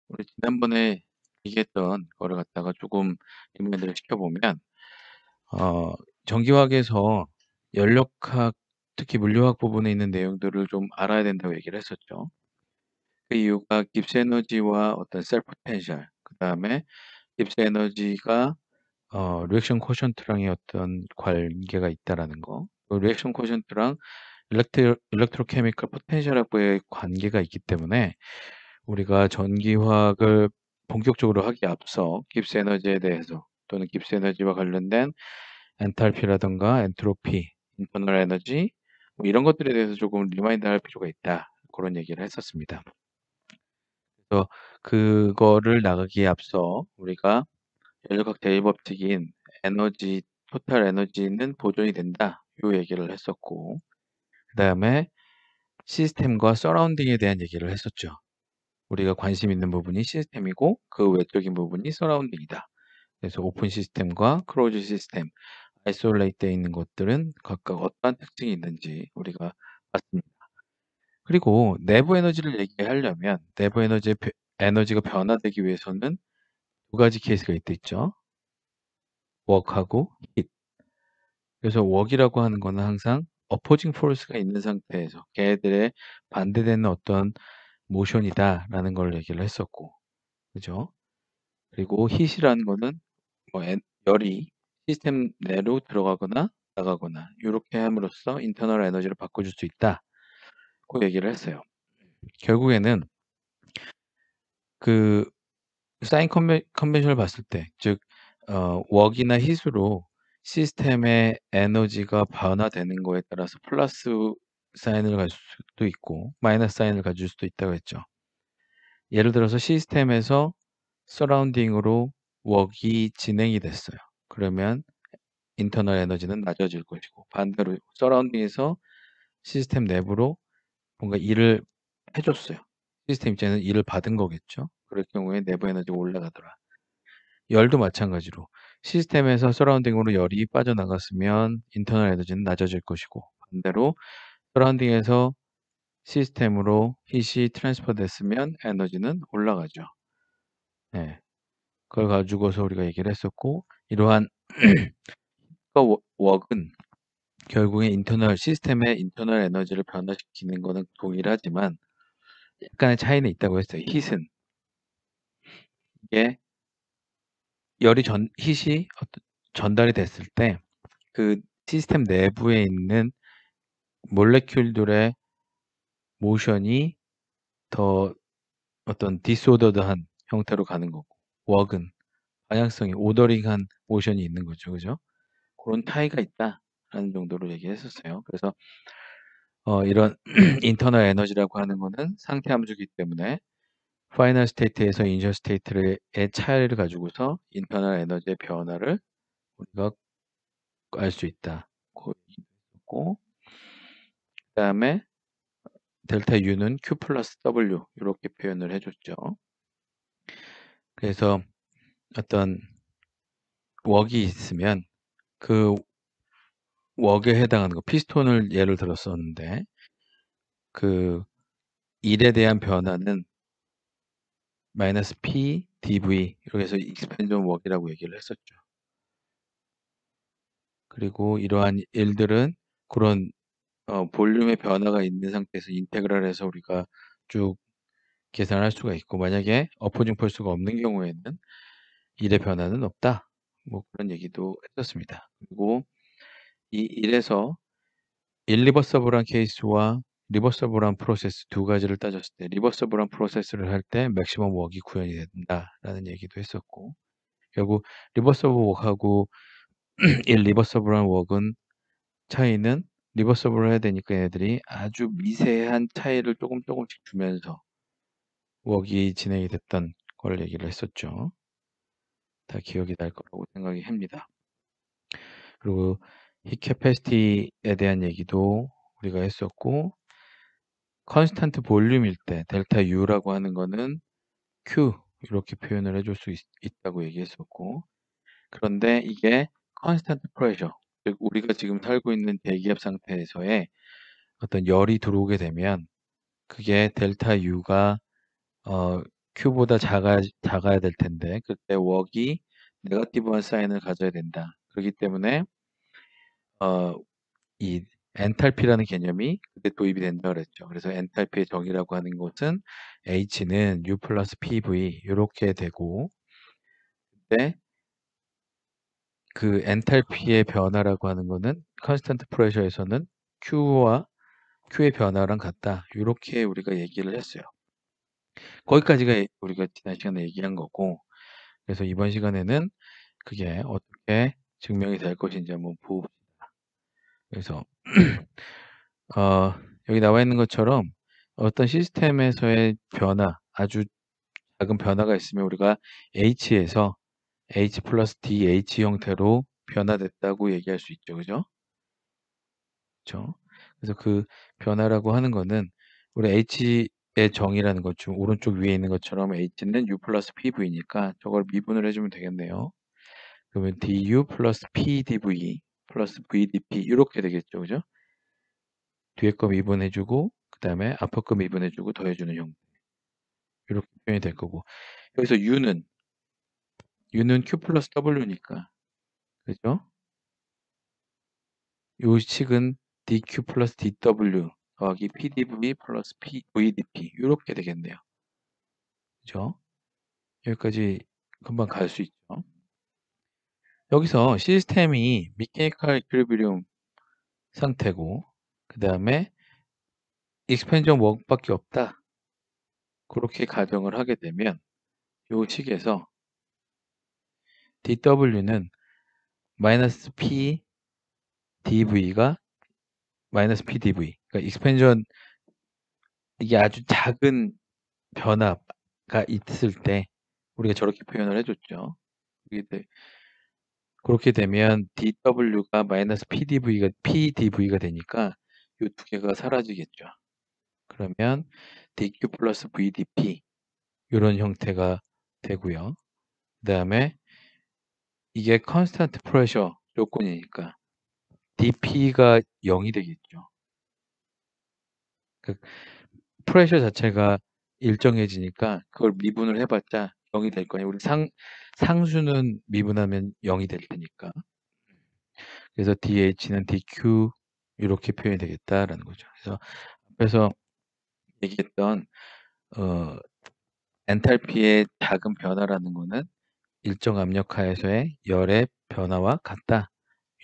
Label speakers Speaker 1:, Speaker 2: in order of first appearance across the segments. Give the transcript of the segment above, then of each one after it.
Speaker 1: 우리 지난번에 얘기했던 거를 갖다가 조금 리마인드를 시켜보면, 어, 전기화학에서 연력학, 특히 물리화학 부분에 있는 내용들을 좀 알아야 된다고 얘기를 했었죠. 그 이유가 깁스 에너지와 어떤 셀 포텐셜, 그 다음에 깁스 에너지가 리액션 코션트랑의 어떤 관계가 있다라는 거, 그 리액션 코션트랑 일렉트로케미컬 포텐셜하고의 관계가 있기 때문에 우리가 전기화학을 본격적으로 하기 앞서 깁스 에너지에 대해서 또는 깁스 에너지와 관련된 엔탈피라든가 엔트로피, 인터널 에너지 뭐 이런 것들에 대해서 조금 리마인드 할 필요가 있다. 그런 얘기를 했었습니다. 그래서 그거를 나가기에 앞서 우리가 연력학 대입법칙인 에너지, 토탈 에너지는 보존이 된다. 요 얘기를 했었고, 그 다음에 시스템과 서라운딩에 대한 얘기를 했었죠. 우리가 관심 있는 부분이 시스템이고 그 외적인 부분이 서라운딩이다. 그래서 오픈 시스템과 클로즈 시스템, 아이솔레이트 되어 있는 것들은 각각 어떠한 특징이 있는지 우리가 봤습니다. 그리고 내부 에너지를 얘기하려면 내부 에너지가 변화되기 위해서는 두 가지 케이스가 있죠. 워크하고 힛. 그래서 워크이라고 하는 거는 항상 어포징 포스가 있는 상태에서 걔들의 반대되는 어떤 모션이다라는 걸 얘기를 했었고, 그죠? 그리고 힛이라는 거는 뭐 열이 시스템 내로 들어가거나 나가거나 이렇게 함으로써 인터널 에너지를 바꿔줄 수 있다. 그 얘기를 했어요. 결국에는 그 사인 컨벤션을 봤을 때, 즉 웍이나 힛으로 시스템의 에너지가 변화되는 거에 따라서 플러스 사인을 가질 수도 있고 마이너스 사인을 가질 수도 있다고 했죠. 예를 들어서 시스템에서 서라운딩으로 웍이 진행이 됐어요. 그러면 인터널 에너지는 낮아질 것이고, 반대로 서라운딩에서 시스템 내부로 뭔가 일을 해줬어요. 시스템 입장에는 일을 받은 거겠죠. 그럴 경우에 내부 에너지가 올라가더라. 열도 마찬가지로 시스템에서 서라운딩으로 열이 빠져나갔으면 인터널 에너지는 낮아질 것이고, 반대로 서라운딩에서 시스템으로 힛이 트랜스퍼 됐으면 에너지는 올라가죠. 네. 그걸 가지고서 우리가 얘기를 했었고, 이러한 웍은 결국에 시스템의 인터널 에너지를 변화시키는 거는 동일하지만 약간의 차이는 있다고 했어요. 힛은 이게 힛이 전달이 됐을 때 그 시스템 내부에 있는 몰레큘들의 모션이 더 어떤 디스오더드한 형태로 가는 거고, 웍은 방향성이 오더링한 모션이 있는 거죠. 그죠? 그런 차이가 있다라는 정도로 얘기했었어요. 그래서 이런 인터널 에너지라고 하는 거는 상태 함수이기 때문에 파이널 스테이트에서 이니셜 스테이트의 차이를 가지고서 인터널 에너지의 변화를 우리가 알 수 있다. 고 그다음에 델타 U는 Q 플러스 W 이렇게 표현을 해줬죠. 그래서 어떤 웍이 있으면 그 웍에 해당하는 거, 피스톤을 예를 들었었는데 그 일에 대한 변화는 마이너스 P dV 이렇게 해서 익스펜전 웍이라고 얘기를 했었죠. 그리고 이러한 일들은 그런 볼륨의 변화가 있는 상태에서 인테그랄해서 우리가 쭉 계산할 수가 있고, 만약에 어포징 펄스가 없는 경우에는 일의 변화는 없다. 뭐 그런 얘기도 했었습니다. 그리고 이 일에서 일리버서블한 케이스와 리버서블한 프로세스 두 가지를 따졌을 때 리버서블한 프로세스를 할 때 맥시멈 웍이 구현이 된다라는 얘기도 했었고, 결국 리버서블 웍하고 일리버서블한 웍은 차이는 리버서블을 해야 되니까 얘네들이 아주 미세한 차이를 조금씩 주면서 웍이 진행이 됐던 걸 얘기를 했었죠. 다 기억이 날 거라고 생각이 합니다. 그리고 힛 캐패시티에 대한 얘기도 우리가 했었고, 컨스탄트 볼륨일 때 델타 U라고 하는 거는 Q 이렇게 표현을 해줄 수 있다고 얘기했었고, 그런데 이게 컨스탄트 프레셔, 즉 우리가 지금 살고 있는 대기압 상태에서의 어떤 열이 들어오게 되면 그게 델타 U가 Q보다 작아야 될 텐데 그때 웍이 네거티브한 사인을 가져야 된다. 그렇기 때문에 이 엔탈피라는 개념이 그때 도입이 된다 그랬죠. 그래서 엔탈피의 정의라고 하는 것은 H는 U 플러스 PV 이렇게 되고 그때 그 엔탈피의 변화라고 하는 거는 컨스턴트 프레셔에서는 Q와 Q의 변화랑 같다. 이렇게 우리가 얘기를 했어요. 거기까지가 우리가 지난 시간에 얘기한 거고 그래서 이번 시간에는 그게 어떻게 증명이 될 것인지 한번 봅시다. 그래서 여기 나와 있는 것처럼 어떤 시스템에서의 변화, 아주 작은 변화가 있으면 우리가 H에서 H 플러스 DH 형태로 변화됐다고 얘기할 수 있죠. 그죠? 그렇죠? 그래서 그 변화라고 하는 거는 우리 H의 정의라는 것 중 오른쪽 위에 있는 것처럼 H는 U 플러스 PV니까 저걸 미분을 해주면 되겠네요. 그러면 DU 플러스 PDV 플러스 VDP 이렇게 되겠죠. 그죠? 뒤에 거 미분해주고 그 다음에 앞에 거 미분해주고 더해주는 형태. 이렇게 표현이 될 거고 여기서 U는 Q 플러스 W니까 그죠? 요 식은 DQ 플러스 DW 더하기 PDV 플러스 VDP 이렇게 되겠네요. 그죠? 여기까지 금방 갈 수 있죠. 여기서 시스템이 미케니컬 이퀄리브리움 상태고 그 다음에 익스펜전 웍밖에 없다. 그렇게 가정을 하게 되면 요 식에서 DW는 마이너스 P DV가 마이너스 PDV 그러니까 익스펜전 이게 아주 작은 변화가 있을 때 우리가 저렇게 표현을 해줬죠. 그렇게 되면 DW가 마이너스 PDV가 되니까 이 두 개가 사라지겠죠. 그러면 DQ 플러스 VDP 이런 형태가 되고요. 그 다음에 이게 컨스턴트 프레셔 조건이니까 DP가 0이 되겠죠. 그 프레셔 자체가 일정해지니까 그걸 미분을 해봤자 0이 될 거예요. 우리 상수는 미분하면 0이 될 테니까. 그래서 DH는 DQ 이렇게 표현이 되겠다라는 거죠. 그래서 앞에서 얘기했던 엔탈피의 작은 변화라는 거는 일정 압력 하에서의 열의 변화와 같다.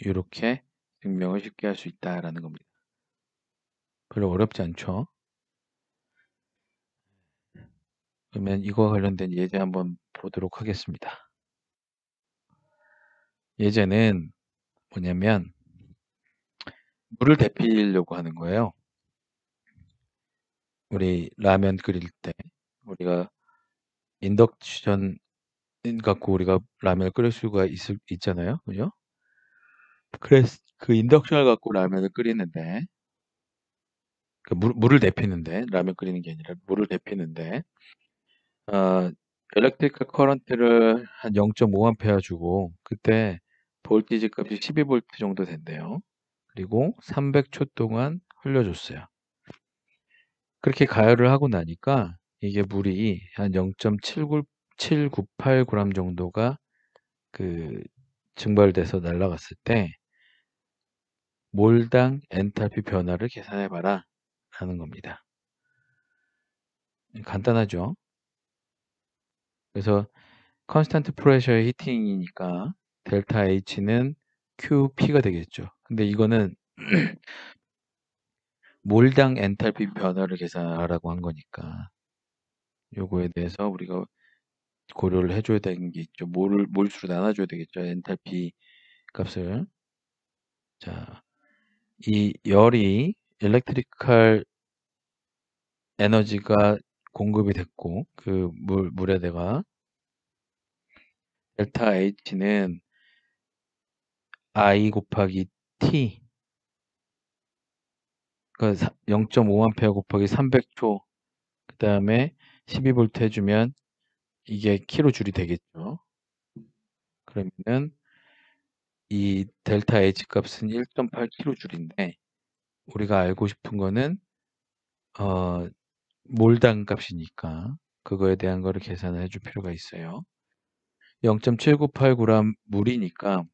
Speaker 1: 이렇게 증명을 쉽게 할 수 있다라는 겁니다. 별로 어렵지 않죠? 그러면 이거와 관련된 예제 한번 보도록 하겠습니다. 예제는 뭐냐면 물을 데피려고 하는 거예요. 우리 라면 끓일 때 우리가 인덕션 갖고 우리가 라면을 끓일 수가 있잖아요. 그죠? 그래서 그 인덕션을 갖고 라면을 끓이는데 그 물을 데피는데 라면 끓이는 게 아니라 물을 데피는데 엘렉트리컬 커런트를 한 0.5A 주고 그때 볼티지 값이 12V 정도 된대요. 그리고 300초 동안 흘려줬어요. 그렇게 가열을 하고 나니까 이게 물이 한 0.798g 정도가 그 증발돼서 날아갔을 때 몰당 엔탈피 변화를 계산해봐라 라는 겁니다. 간단하죠? 그래서 컨스턴트 프레셔의 히팅이니까 델타 H는 QP가 되겠죠. 근데 이거는 몰당 엔탈피 변화를 계산하라고 한 거니까 요거에 대해서 우리가 고려를 해줘야 되는 게 있죠. 몰수로 나눠줘야 되겠죠. 엔탈피 값을. 자, 이 열이 일렉트리컬 에너지가 공급이 됐고 그 물에다가 델타 H는 I 곱하기 T 그러니까 0.5A 곱하기 300초 그 다음에 12V 해주면 이게 킬로줄이 되겠죠. 그러면은 이 델타 H 값은 1.8킬로줄인데 우리가 알고 싶은 거는 몰당 값이니까 그거에 대한 거를 계산을 해줄 필요가 있어요. 0.7989g 물이니까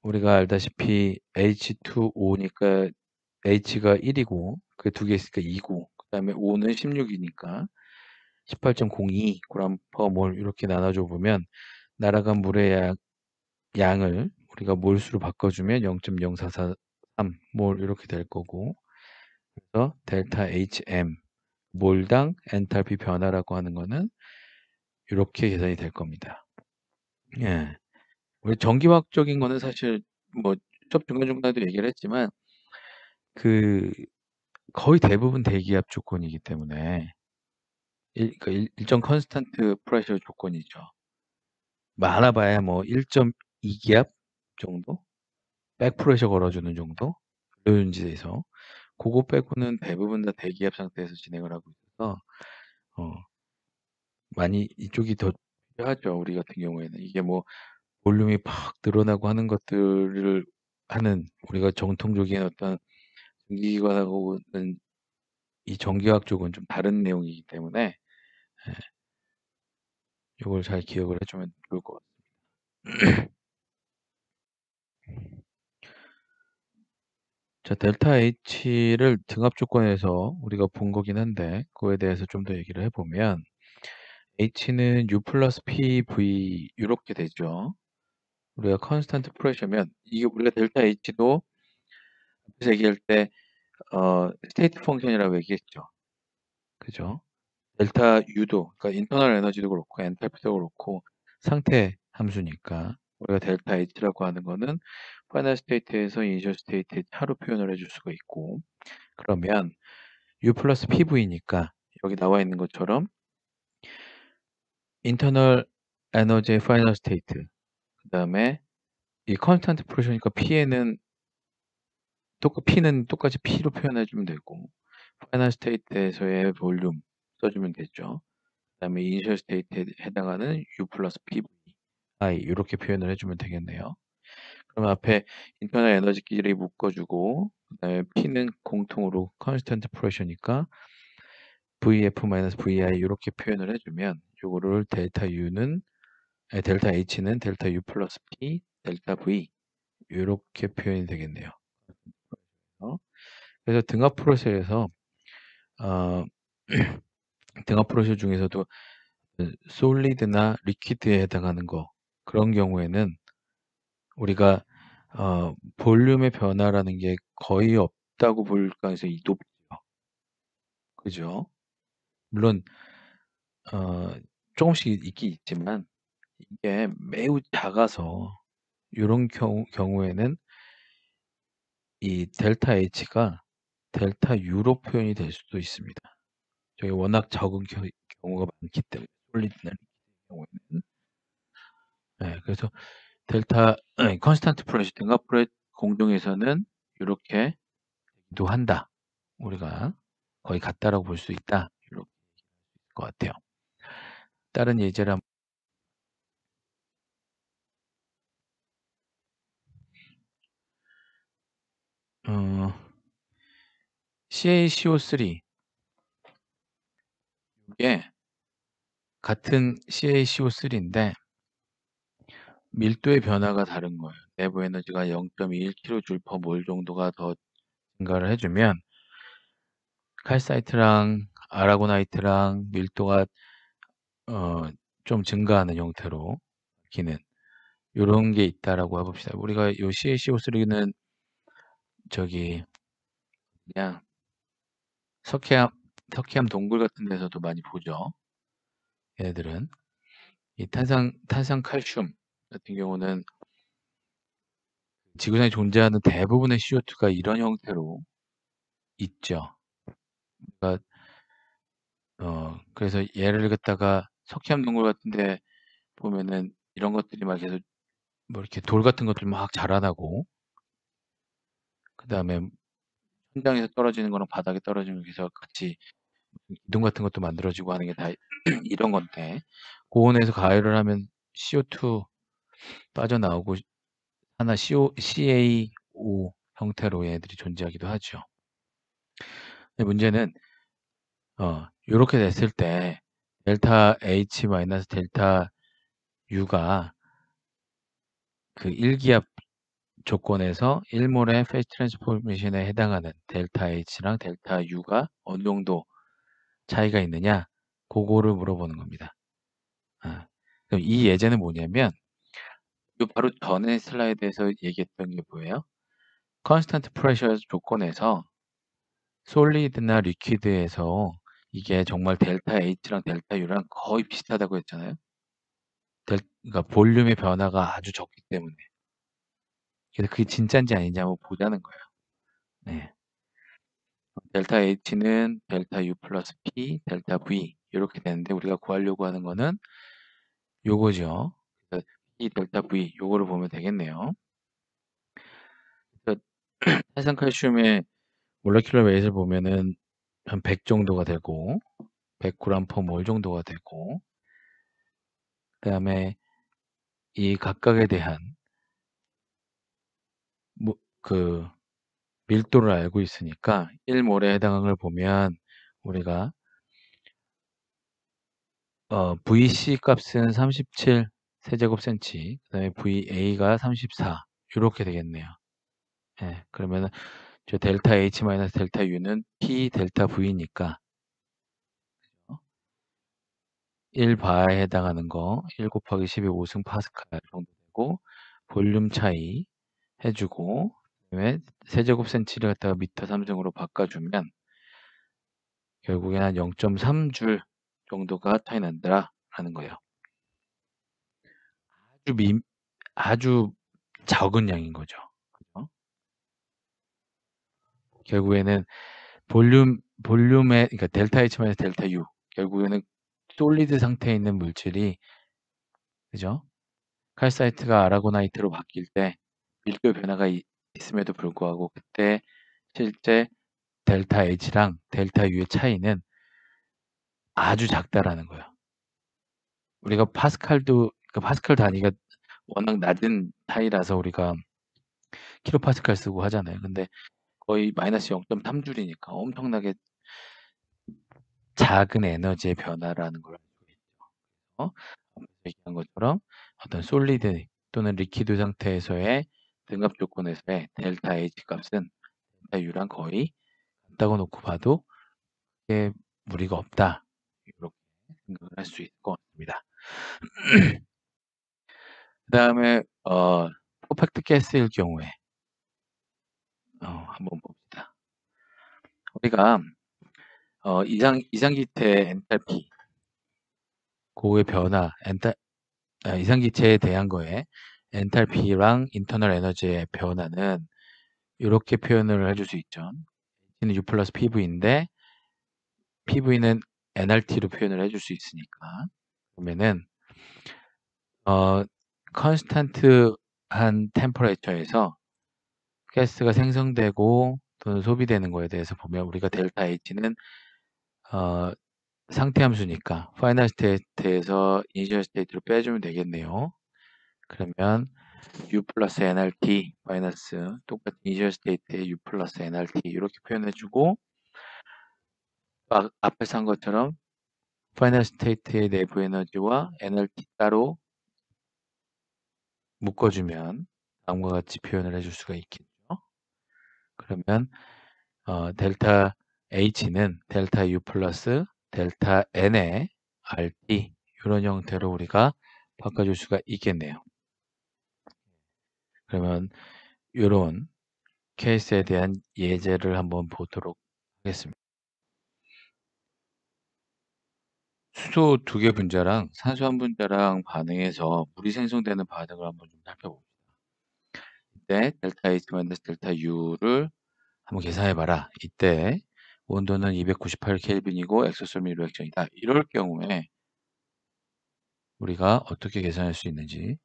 Speaker 1: 우리가 알다시피 H2O니까 H가 1이고 그 두 개 있으니까 2고 그다음에 O는 16이니까 18.02g/mol 이렇게 나눠줘 보면 날아간 물의 양을 우리가 몰수로 바꿔주면 0.0443몰 이렇게 될 거고 그래서 델타 HM 몰당 엔탈피 변화라고 하는 거는 이렇게 계산이 될 겁니다. 예. 우리 전기화학적인 거는 사실 뭐 수업 중간중간에도 얘기를 했지만 그 거의 대부분 대기압 조건이기 때문에 그러니까 일정 컨스탄트 프레셔 조건이죠. 많아봐야 뭐 1.2기압 정도? 백프레셔 걸어주는 정도? 연지에서 그거 빼고는 대부분 다 대기압 상태에서 진행을 하고 있어서 많이 이쪽이 더 필요하죠. 우리 같은 경우에는 이게 뭐 볼륨이 팍 늘어나고 하는 것들을 하는 우리가 정통적인 어떤 전기기관하고는 이 전기화학 쪽은 좀 다른 내용이기 때문에 이걸 잘 기억을 해주면 좋을 것 같습니다. 자, 델타 H를 등압 조건에서 우리가 본 거긴 한데 그거에 대해서 좀 더 얘기를 해보면 H는 U 플러스 PV 이렇게 되죠. 우리가 컨스탄트 프레셔면 이게 우리가 델타 H도 앞에서 얘기할 때 스테이트 펑션이라고 얘기했죠. 그죠? 델타 U도 그러니까 인터널 에너지도 그렇고 엔탈피도 그렇고 상태 함수니까 우리가 델타 H라고 하는 거는 파이널 스테이트에서 이니셜 스테이트의 차로 표현을 해줄 수가 있고 그러면 U 플러스 PV니까 여기 나와 있는 것처럼 인터널 에너지의 파이널 스테이트 그 다음에 이 컨스탄트 프레셔니까 P는 똑같이 P로 표현해주면 되고 파이널 스테이트에서의 볼륨 써주면 되죠. 그 다음에 이니셜 스테이트에 해당하는 U 플러스 PV I 이렇게 표현을 해주면 되겠네요. 그럼 앞에 인터널 에너지끼리 묶어주고 그 다음에 P는 공통으로 컨스탄트 프레셔니까 VF-VI 이렇게 표현을 해주면 요거를 델타 H는 델타 U 플러스 P 델타 V 이렇게 표현이 되겠네요. 그래서 등압 프레셔에서 등압 프레셔 중에서도 솔리드나 리퀴드에 해당하는 거 그런 경우에는 우리가 볼륨의 변화라는 게 거의 없다고 볼 가능성이 높죠. 그죠? 물론 조금씩 있긴 있지만 이게 매우 작아서 이런 경우에는 이 델타 H가 델타 U로 표현이 될 수도 있습니다. 저게 워낙 적은 경우가 많기 때문에 솔리드나 리퀴드 경우에는 네, 그래서 델타 컨스탄트 프레셔 등압 프레셔 공동에서는 이렇게 도 한다. 우리가 거의 같다라고 볼 수 있다. 이렇게 될 것 같아요. 다른 예제를 CaCO3 이게 같은 CaCO3인데 밀도의 변화가 다른 거예요. 내부 에너지가 0.21kJ/mol 정도가 더 증가를 해주면 칼사이트랑 아라고나이트랑 밀도가 좀 증가하는 형태로 바뀌는 이런 게 있다라고 해봅시다. 우리가 이 CaCO3는 저기 그냥 석회암 동굴 같은 데서도 많이 보죠. 얘네들은 이 탄산칼슘 같은 경우는 지구상에 존재하는 대부분의 CO2가 이런 형태로 있죠. 그러니까 그래서 얘를 갖다가 석회암 동굴 같은데 보면은 이런 것들이 막 계속 뭐 이렇게 돌 같은 것들 막 자라나고 그 다음에 천장에서 떨어지는 거랑 바닥에 떨어지는 게서 같이 기둥 같은 것도 만들어지고 하는 게 다 이런 건데 고온에서 가열을 하면 CO2 빠져나오고 하나 CaO 형태로 얘네들이 존재하기도 하죠. 근데 문제는 이렇게 됐을 때 델타 H 마이너스 델타 U가 그 1기압 조건에서 1몰의 페이즈 트랜스포메이션에 해당하는 델타 H랑 델타 U가 어느 정도 차이가 있느냐, 그거를 물어보는 겁니다. 그럼 이 예제는 뭐냐면, 요 바로 전에 슬라이드에서 얘기했던 게 뭐예요? 컨스턴트 프레셔 조건에서 솔리드나 리퀴드에서 이게 정말 델타 H랑 델타 U랑 거의 비슷하다고 했잖아요. 그러니까 볼륨의 변화가 아주 적기 때문에. 그래서 그게 진짜인지 아닌지 한번 보자는 거예요. 네. 델타 H는 델타 U 플러스 P, 델타 V 이렇게 되는데 우리가 구하려고 하는 거는 요거죠. P 델타 V 요거를 보면 되겠네요. 탈산칼슘의 몰레큘러 웨이트를 보면은 한 100 정도가 되고 100g/mol 정도가 되고, 그다음에 이 각각에 대한 그 밀도를 알고 있으니까 1몰에 해당하는 걸 보면 우리가 VC 값은 37 세제곱센치, 그다음에 VA가 34 이렇게 되겠네요. 예, 그러면은 저 델타 H 마이너스 델타 U는 P 델타 V니까 1바에 해당하는 거 1 곱하기 12 5승 파스칼 정도 되고, 볼륨 차이 해주고, 그다음에 세제곱센치를 갖다가 미터 3승으로 바꿔주면 결국엔 한 0.3줄 정도가 차이 난다라는 거예요. 아주 적은 양인 거죠. 그죠? 결국에는 볼륨의, 그러니까 델타 H 마이너스 델타 U, 결국에는 솔리드 상태에 있는 물질이, 그죠? 칼사이트가 아라고나이트로 바뀔 때 밀도 변화가 있음에도 불구하고 그때 실제 델타 H랑 델타 U의 차이는 아주 작다라는 거예요. 우리가 그러니까 파스칼 단위가 워낙 낮은 차이라서 우리가 킬로파스칼 쓰고 하잖아요. 근데 거의 마이너스 0.3줄이니까 엄청나게 작은 에너지의 변화라는 걸 알고 있죠. 얘기한 것처럼 어떤 솔리드 또는 리퀴드 상태에서의 등압 조건에서의 델타 H 값은 델타 U랑 거의 같다고 놓고 봐도 그게 무리가 없다, 이렇게 생각을 할 수 있을 것 같습니다. 그 다음에 퍼펙트 가스일 경우에 한번 봅시다. 우리가 이상기체의 엔탈피, 그거의 변화, 이상기체에 대한 거에 엔탈피랑 인터널 에너지의 변화는 이렇게 표현을 해줄 수 있죠. H는 U 플러스 PV인데 PV는 nRT로 표현을 해줄 수 있으니까, 그러면은 컨스탄트한 템퍼레처에서 가스가 생성되고 또는 소비되는 거에 대해서 보면 우리가 델타 H는 상태 함수니까 파이널 스테이트에서 이니셜 스테이트로 빼주면 되겠네요. 그러면 U 플러스 nRT 마이너스 똑같은 이니셜 스테이트의 U 플러스 nRT 이렇게 표현해주고, 앞에서 한 것처럼 파이널 스테이트의 내부 에너지와 nRT 따로 묶어주면 다음과 같이 표현을 해줄 수가 있겠죠. 그러면 델타 H는 델타 U 플러스 델타 N의 RT, 이런 형태로 우리가 바꿔줄 수가 있겠네요. 그러면 이런 케이스에 대한 예제를 한번 보도록 하겠습니다. 수소 2개 분자랑 산소 1분자랑 반응해서 물이 생성되는 반응을 한번 좀 살펴봅시다. 이때 델타 H 마이너스 델타 U를 한번 계산해봐라. 이때 온도는 298켈빈이고 엑소솔 리액션이다. 이럴 경우에 우리가 어떻게 계산할 수 있는지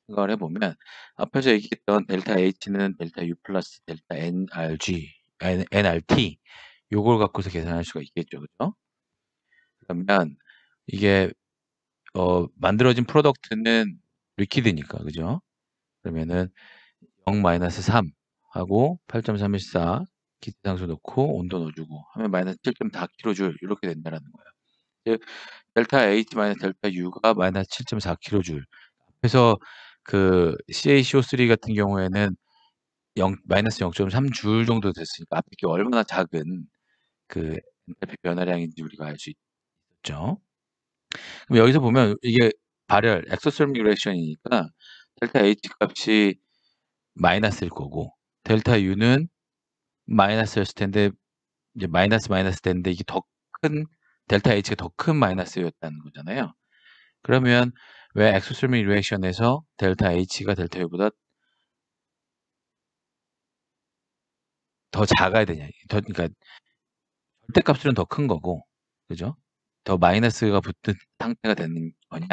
Speaker 1: 생각을 해보면, 앞에서 얘기했던 델타 H는 델타 U 플러스 델타 nRT 요걸 갖고서 계산할 수가 있겠죠. 그죠? 그러면 이게 만들어진 프로덕트는 리퀴드니까, 그죠? 그러면은 0-3 하고 8.314 기체상수 넣고 온도 넣어주고 하면 마이너스 7.4kJ 이렇게 된다라는 거예요. 즉 델타 H 마이너스 델타 U가 마이너스 7.4kJ. 그래서 그 CaCO3 같은 경우에는 마이너스 0.3줄 정도 됐으니까 앞에 게 얼마나 작은 그 엔탈피 변화량인지 우리가 알 수 있죠. 그럼 여기서 보면 이게 발열 엑소소르믹 리액션이니까 델타 H 값이 마이너스일 거고 델타 U는 마이너스였을 텐데 이제 마이너스 됐는데 이게 더 큰 델타 H가 더 큰 마이너스였다는 거잖아요. 그러면 왜 엑소소르믹 리액션에서 델타 H가 델타 U보다 더 작아야 되냐? 그러니까 절대값으로는 더 큰 거고, 그죠? 더 마이너스가 붙은 상태가 되는 거냐?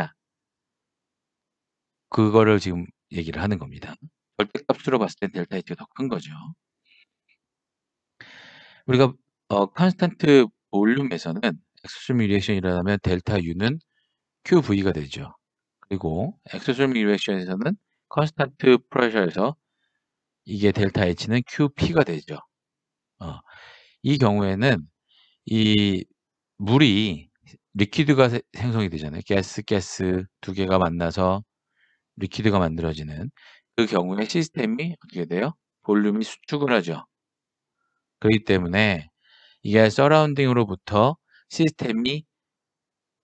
Speaker 1: 그거를 지금 얘기를 하는 겁니다. 절대값으로 봤을 땐 델타 H가 더 큰 거죠. 우리가 컨스탄트 볼륨에서는 엑소소르믹 리액션이 일어나면 델타 U는 QV가 되죠. 그리고 엑소소르믹 리액션에서는 컨스탄트 프레셔에서 이게 델타 H는 QP가 되죠. 이 경우에는 이 물이 리퀴드가 생성이 되잖아요. 가스 두 개가 만나서 리퀴드가 만들어지는 그 경우에 시스템이 어떻게 돼요? 볼륨이 수축을 하죠. 그렇기 때문에 이게 서라운딩으로부터 시스템이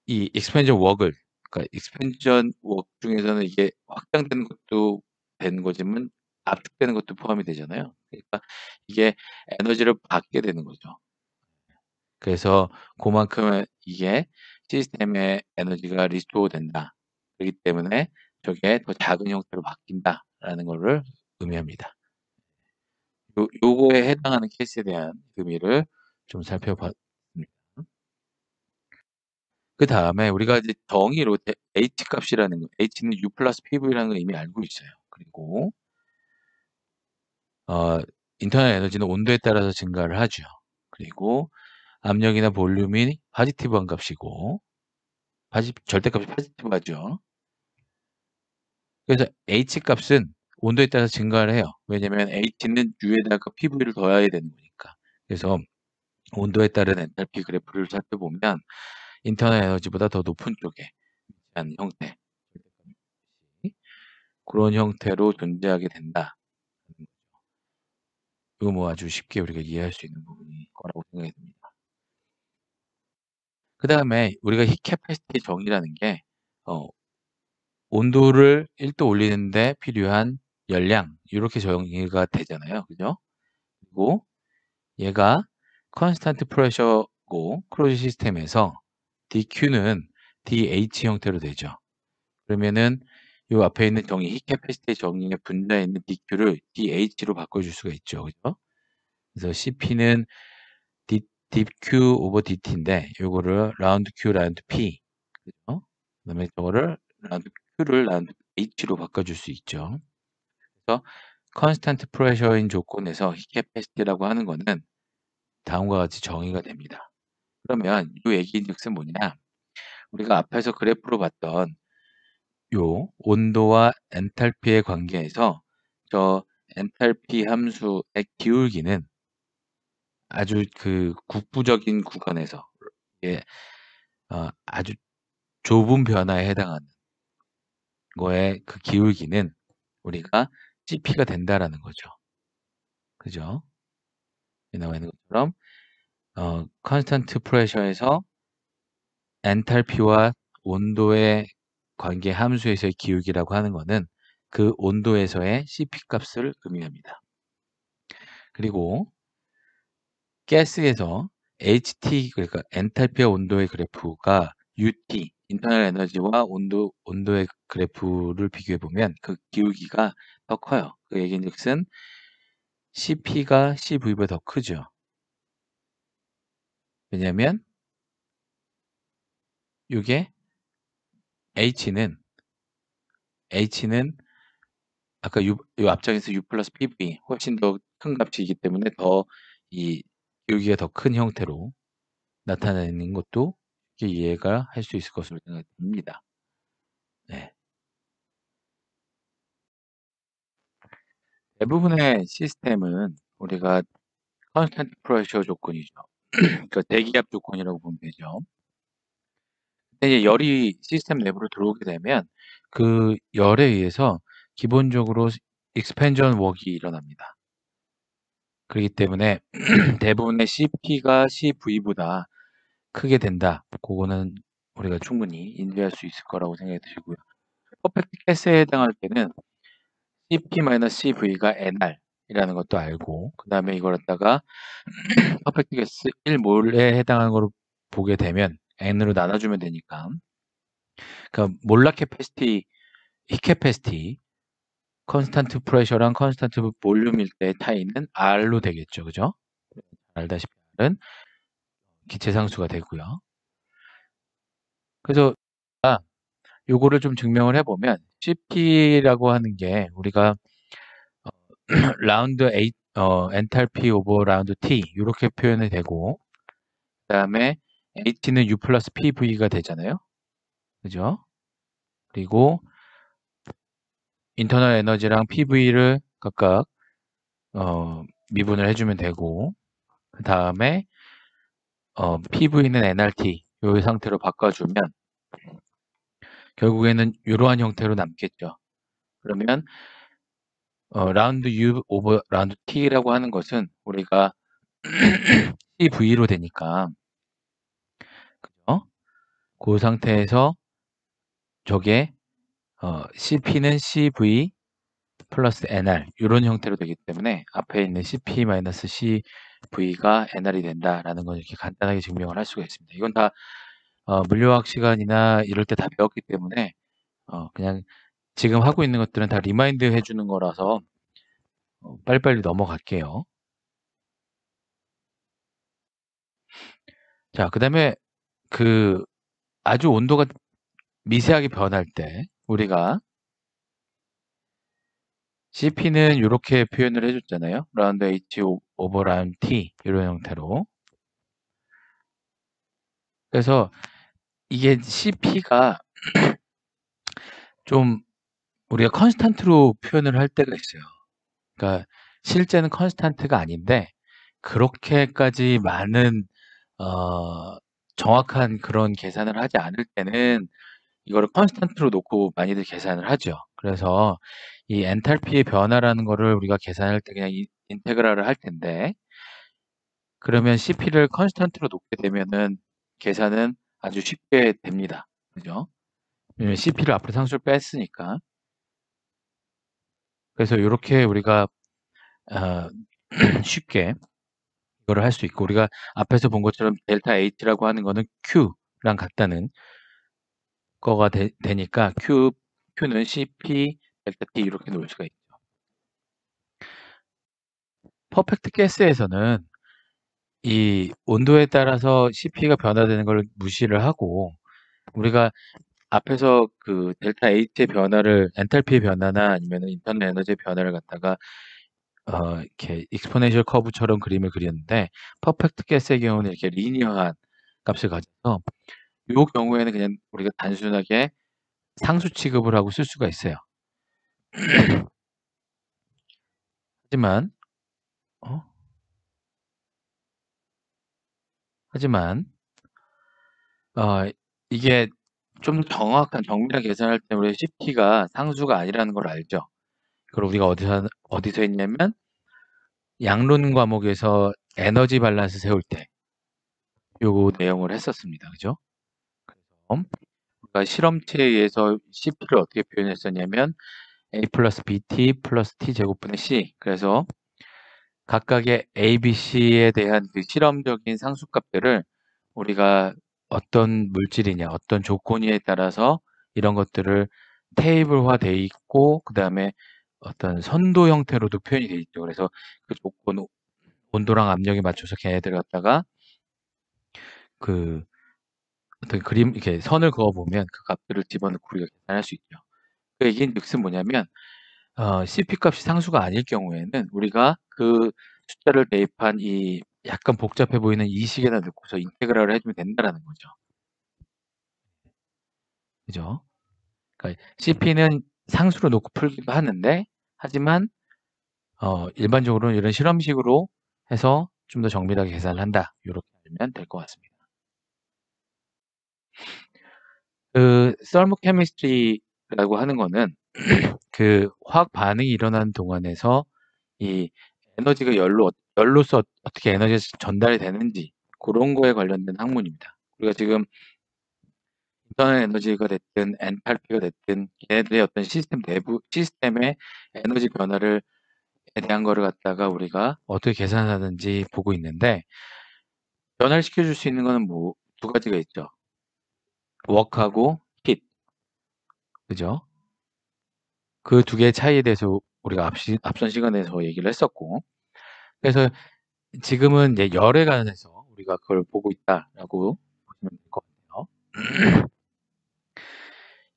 Speaker 1: 이 익스펜전 웍을 그러니까 익스펜전 웍 중에서는 이게 확장되는 것도 되는 거지만 압축되는 것도 포함이 되잖아요. 그러니까 이게 에너지를 받게 되는 거죠. 그래서 그만큼 이게 시스템의 에너지가 리스토어 된다. 그렇기 때문에 저게 더 작은 형태로 바뀐다라는 거를 의미합니다. 요거에 해당하는 케이스에 대한 의미를 좀 살펴봤습니다. 그 다음에 우리가 이제 정의로 H 값이라는 거, H는 U 플러스 PV라는 걸 이미 알고 있어요. 그리고 인터널 에너지는 온도에 따라서 증가를 하죠. 그리고 압력이나 볼륨이 파지티브한 값이고 절대값이 파지티브하죠. 그래서 H 값은 온도에 따라서 증가를 해요. 왜냐면 H는 U에다가 PV를 더해야 되는 거니까. 그래서 온도에 따른 엔탈피 그래프를 살펴보면 인터널 에너지보다 더 높은 쪽에 위치한 형태, 그런 형태로 존재하게 된다. 이거 뭐 아주 쉽게 우리가 이해할 수 있는 부분이 거라고 생각이 듭니다. 그 다음에 우리가 히 캐파시티 정의라는 게 온도를 1도 올리는데 필요한 열량 이렇게 정의가 되잖아요. 그죠? 그리고 얘가 컨스탄트 프레셔고 클로즈 시스템에서 DQ는 DH 형태로 되죠. 그러면은 요 앞에 있는 정의 히 캐파시티 정의의 분자에 있는 DQ를 DH로 바꿔줄 수가 있죠. 그죠? 그래서 CP는 DQ 오버 DT인데 요거를 라운드 Q 라운드 P 그죠? 그다음에 저거를 라운드 Q를 라운드 H로 바꿔줄 수 있죠. 그래서 컨스탄트 프레셔인 조건에서 히 캐파시티라고 하는 거는 다음과 같이 정의가 됩니다. 그러면 이 얘기인즉슨 뭐냐? 우리가 앞에서 그래프로 봤던 요 온도와 엔탈피의 관계에서 저 엔탈피 함수의 기울기는 아주 그 국부적인 구간에서 예, 아주 좁은 변화에 해당하는 거의 그 기울기는 우리가 CP가 된다라는 거죠. 그죠? 여기 나와 있는 것처럼 컨스턴트 프레셔에서 엔탈피와 온도의 관계 함수에서의 기울기라고 하는 거는 그 온도에서의 CP 값을 의미합니다. 그리고 가스에서 HT 그러니까 엔탈피와 온도의 그래프가 UT 인터널 에너지와 온도의 그래프를 비교해 보면 그 기울기가 더 커요. 그 얘기인즉슨 CP가 CV보다 더 크죠. 왜냐하면 이게 H는 아까 요 앞장에서 U 플러스 PV 훨씬 더 큰 값이기 때문에 더 이 기울기가 더 큰 형태로 나타내는 것도 쉽게 이해가 할 수 있을 것으로 생각이 듭니다. 네. 대부분의 시스템은 우리가 컨스턴트 프레셔 조건이죠. 그러니까 대기압 조건이라고 보면 되죠. 이제 열이 시스템 내부로 들어오게 되면 그 열에 의해서 기본적으로 expansion work이 일어납니다. 그렇기 때문에 대부분의 CP가 CV보다 크게 된다. 그거는 우리가 충분히 인지할 수 있을 거라고 생각이 들고요. 퍼펙트 가스에 해당할 때는 CP-CV가 NR이라는 것도 알고, 그 다음에 이걸 갖다가 퍼펙트 가스 1몰에 해당하는 거로 보게 되면 N으로 나눠주면 되니까, 그러니까 몰라 캐패시티, 히 캐패시티, 컨스탄트 프레셔랑 컨스탄트 볼륨일 때 타이는 R로 되겠죠. 그죠? 알다시피 R은 기체 상수가 되고요. 그래서 요거를 좀 증명을 해보면 CP라고 하는 게 우리가 라운드 A, 엔탈피 오버 라운드 T 이렇게 표현이 되고, 그 다음에 H는 U 플러스 PV가 되잖아요. 그죠? 그리고 인터널 에너지랑 PV를 각각 미분을 해주면 되고, 그 다음에 PV는 nRT 이 상태로 바꿔주면 결국에는 이러한 형태로 남겠죠. 그러면 라운드 U 오버 라운드 T라고 하는 것은 우리가 CV로 되니까, 그죠? 그 상태에서 저게 CP는 CV 플러스 NR 이런 형태로 되기 때문에 앞에 있는 CP-CV가 NR이 된다라는 걸 이렇게 간단하게 증명을 할 수가 있습니다. 이건 다 물리화학 시간이나 이럴 때 다 배웠기 때문에 그냥 지금 하고 있는 것들은 다 리마인드 해주는 거라서 빨리빨리 넘어갈게요. 자, 그 다음에 그 아주 온도가 미세하게 변할 때 우리가 CP는 이렇게 표현을 해줬잖아요. 라운드 H 오버 라운드 T 이런 형태로. 그래서 이게 CP가 좀 우리가 컨스탄트로 표현을 할 때가 있어요. 그러니까 실제는 컨스탄트가 아닌데 그렇게까지 많은 정확한 그런 계산을 하지 않을 때는 이거를 컨스탄트로 놓고 많이들 계산을 하죠. 그래서 이 엔탈피의 변화라는 거를 우리가 계산할 때 그냥 인테그랄을 할 텐데, 그러면 CP를 컨스탄트로 놓게 되면은 계산은 아주 쉽게 됩니다. 그죠? 왜냐면 CP를 앞으로 상수를 뺐으니까. 그래서 이렇게 우리가 쉽게 이거를 할 수 있고, 우리가 앞에서 본 것처럼 델타 H라고 하는 거는 Q랑 같다는 거가 되니까 Q는 CP 델타 T 이렇게 놓을 수가 있죠. 퍼펙트 가스에서는 이 온도에 따라서 CP가 변화되는 걸 무시를 하고, 우리가 앞에서 그 델타 H의 변화를 엔탈피의 변화나 아니면 인터널 에너지의 변화를 갖다가 이렇게 익스포넨셜 커브처럼 그림을 그렸는데, 퍼펙트 가스의 경우는 이렇게 리니어한 값을 가져서 이 경우에는 그냥 우리가 단순하게 상수 취급을 하고 쓸 수가 있어요. 하지만 이게 좀 정확한 정밀한 계산할 때 우리 CP가 상수가 아니라는 걸 알죠. 그걸 우리가 어디서 했냐면 양론 과목에서 에너지 밸런스 세울 때 요거 내용을 했었습니다. 그죠? 그래서 우리가 실험체에 의해서 CP를 어떻게 표현했었냐면 A 플러스 BT 플러스 T 제곱분의 C. 그래서 각각의 A, B, C에 대한 그 실험적인 상수값들을 우리가 어떤 물질이냐, 어떤 조건이에 따라서 이런 것들을 테이블화 돼 있고, 그 다음에 어떤 선도 형태로도 표현이 돼 있죠. 그래서 그 조건, 온도랑 압력에 맞춰서 걔네들 갖다가 그 어떤 그림, 이렇게 선을 그어보면 그 값들을 집어넣고 우리가 계산할 수 있죠. 그 얘기는 즉슨 뭐냐면, CP 값이 상수가 아닐 경우에는 우리가 그 숫자를 대입한 이 약간 복잡해 보이는 이 식에다 넣고서 인테그랄을 해주면 된다라는 거죠. 그죠? 그러니까 CP는 상수로 놓고 풀기도 하는데, 하지만 일반적으로는 이런 실험식으로 해서 좀 더 정밀하게 계산을 한다. 이렇게 알면 될 것 같습니다. 그 thermochemistry라고 하는 거는 그 화학 반응이 일어나는 동안에서 이 에너지가 열로서 어떻게 에너지가 전달이 되는지 그런 거에 관련된 학문입니다. 우리가 지금 인터널 에너지가 됐든 엔탈피가 됐든 얘네들의 어떤 시스템의 에너지 변화를 대한 거를 갖다가 우리가 어떻게 계산하는지 보고 있는데, 변화를 시켜줄 수 있는 거는 뭐 두 가지가 있죠. 워크하고 힛. 그죠? 그 두 개의 차이에 대해서 우리가 앞선 시간에서 얘기를 했었고, 그래서 지금은 이제 열에 관해서 우리가 그걸 보고 있다라고 보시면 될 것 같아요.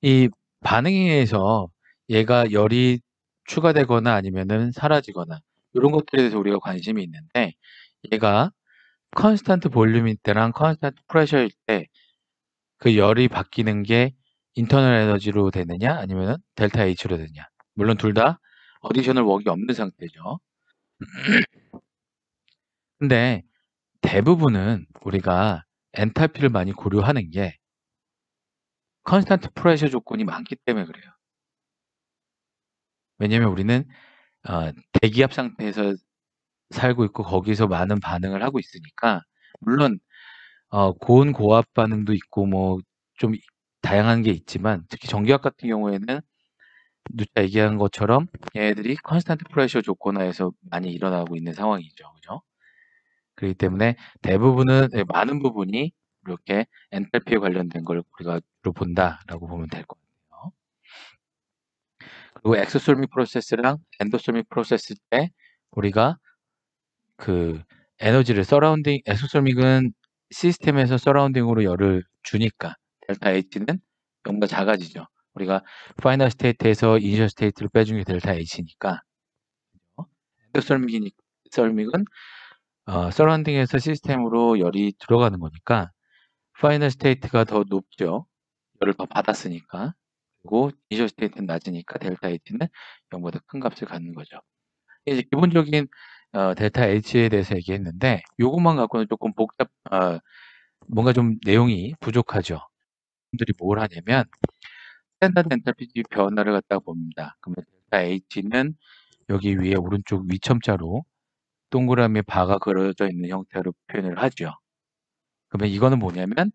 Speaker 1: 이 반응에 의해서 얘가 열이 추가되거나 아니면은 사라지거나 이런 것들에 대해서 우리가 관심이 있는데, 얘가 컨스탄트 볼륨일 때랑 컨스탄트 프레셔일 때 그 열이 바뀌는 게 인터널 에너지로 되느냐 아니면은 델타 H로 되느냐. 물론 둘 다 어디셔널 웍이 없는 상태죠. 근데 대부분은 우리가 엔탈피를 많이 고려하는 게 컨스탄트 프레셔 조건이 많기 때문에 그래요. 왜냐면 우리는 대기압 상태에서 살고 있고 거기서 많은 반응을 하고 있으니까, 물론 고온 고압 반응도 있고 뭐 좀 다양한 게 있지만, 특히 전기압 같은 경우에는 누차 얘기한 것처럼 얘네들이 컨스탄트 프레셔 조건 하에서 많이 일어나고 있는 상황이죠. 그죠? 그렇기 때문에 대부분은, 많은 부분이 이렇게 엔탈피에 관련된 걸 우리가 주로 본다라고 보면 될 것 같아요. 그리고 엑소솔믹 프로세스랑 엔도솔믹 프로세스 때 우리가 그 에너지를 엑소솔믹은 시스템에서 서라운딩으로 열을 주니까 델타 H는 0보다 작아지죠. 우리가 파이널 스테이트에서 이니셜 스테이트를 빼준 게 델타 H니까. 엔도솔믹은 서라운딩에서 시스템으로 열이 들어가는 거니까 파이널 스테이트가 더 높죠. 열을 더 받았으니까. 그리고 이니셜 스테이트는 낮으니까 델타 H는 0보다 큰 값을 갖는 거죠. 이제 기본적인 델타 H에 대해서 얘기했는데, 요것만 갖고는 조금 뭔가 좀 내용이 부족하죠. 분들이 뭘 하냐면 스탠다드 엔탈피 변화를 갖다가 봅니다. 그러면 델타 H는 여기 위에 오른쪽 위첨자로 동그라미 바가 그려져 있는 형태로 표현을 하죠. 그러면 이거는 뭐냐면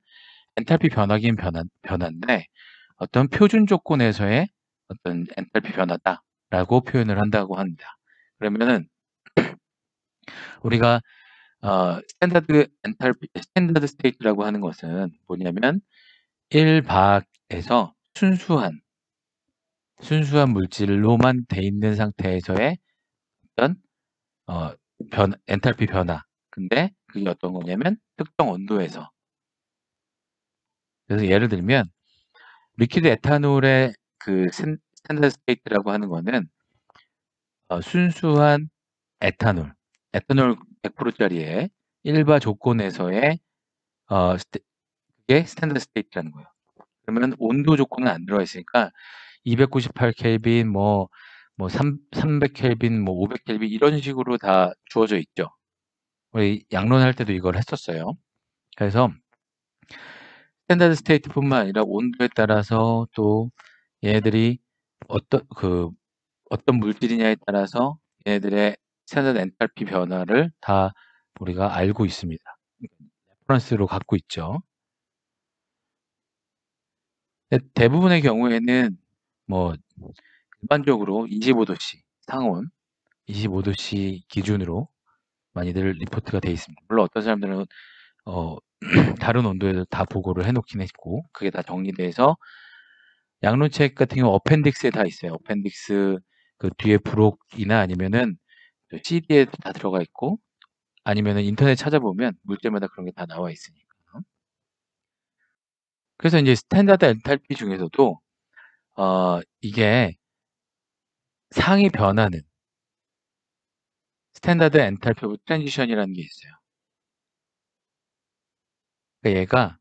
Speaker 1: 엔탈피 변화긴 변화인데 어떤 표준 조건에서의 어떤 엔탈피 변화다라고 표현을 한다고 합니다. 그러면은 우리가 스탠다드 스테이트라고 하는 것은 뭐냐면 1박에서 순수한 물질로만 돼 있는 상태에서의 어떤 엔탈피 변화. 근데 그게 어떤 거냐면 특정 온도에서. 그래서 예를 들면 리퀴드 에탄올의 그 스탠다드 스테이트라고 하는 거는 순수한 에탄올 100%짜리의 일바 조건에서의 그게 스탠다드 스테이트라는 거예요. 그러면 온도 조건은 안 들어가 있으니까 298켈빈, 300켈빈, 500켈빈 이런 식으로 다 주어져 있죠. 우리 양론할 때도 이걸 했었어요. 그래서 스탠다드 스테이트뿐만 아니라 온도에 따라서 또 얘네들이 어떤 물질이냐에 따라서 얘네들의 스탠다드 엔탈피 변화를 다 우리가 알고 있습니다. 레퍼런스로 갖고 있죠. 대부분의 경우에는 뭐 일반적으로 25도씨 상온 25도씨 기준으로 많이들 리포트가 돼 있습니다. 물론 어떤 사람들은 다른 온도에도 다 보고를 해놓긴 했고, 그게 다 정리돼서 양론책 같은 경우 어펜딕스에 다 있어요. 어펜딕스 그 뒤에 부록이나 아니면은 CD에도 다 들어가 있고, 아니면은 인터넷 찾아보면 물질마다 그런 게 다 나와 있으니까. 그래서 이제 스탠다드 엔탈피 중에서도 이게 상이 변하는 스탠다드 엔탈피 오브 트랜지션이라는 게 있어요. 그러니까 얘가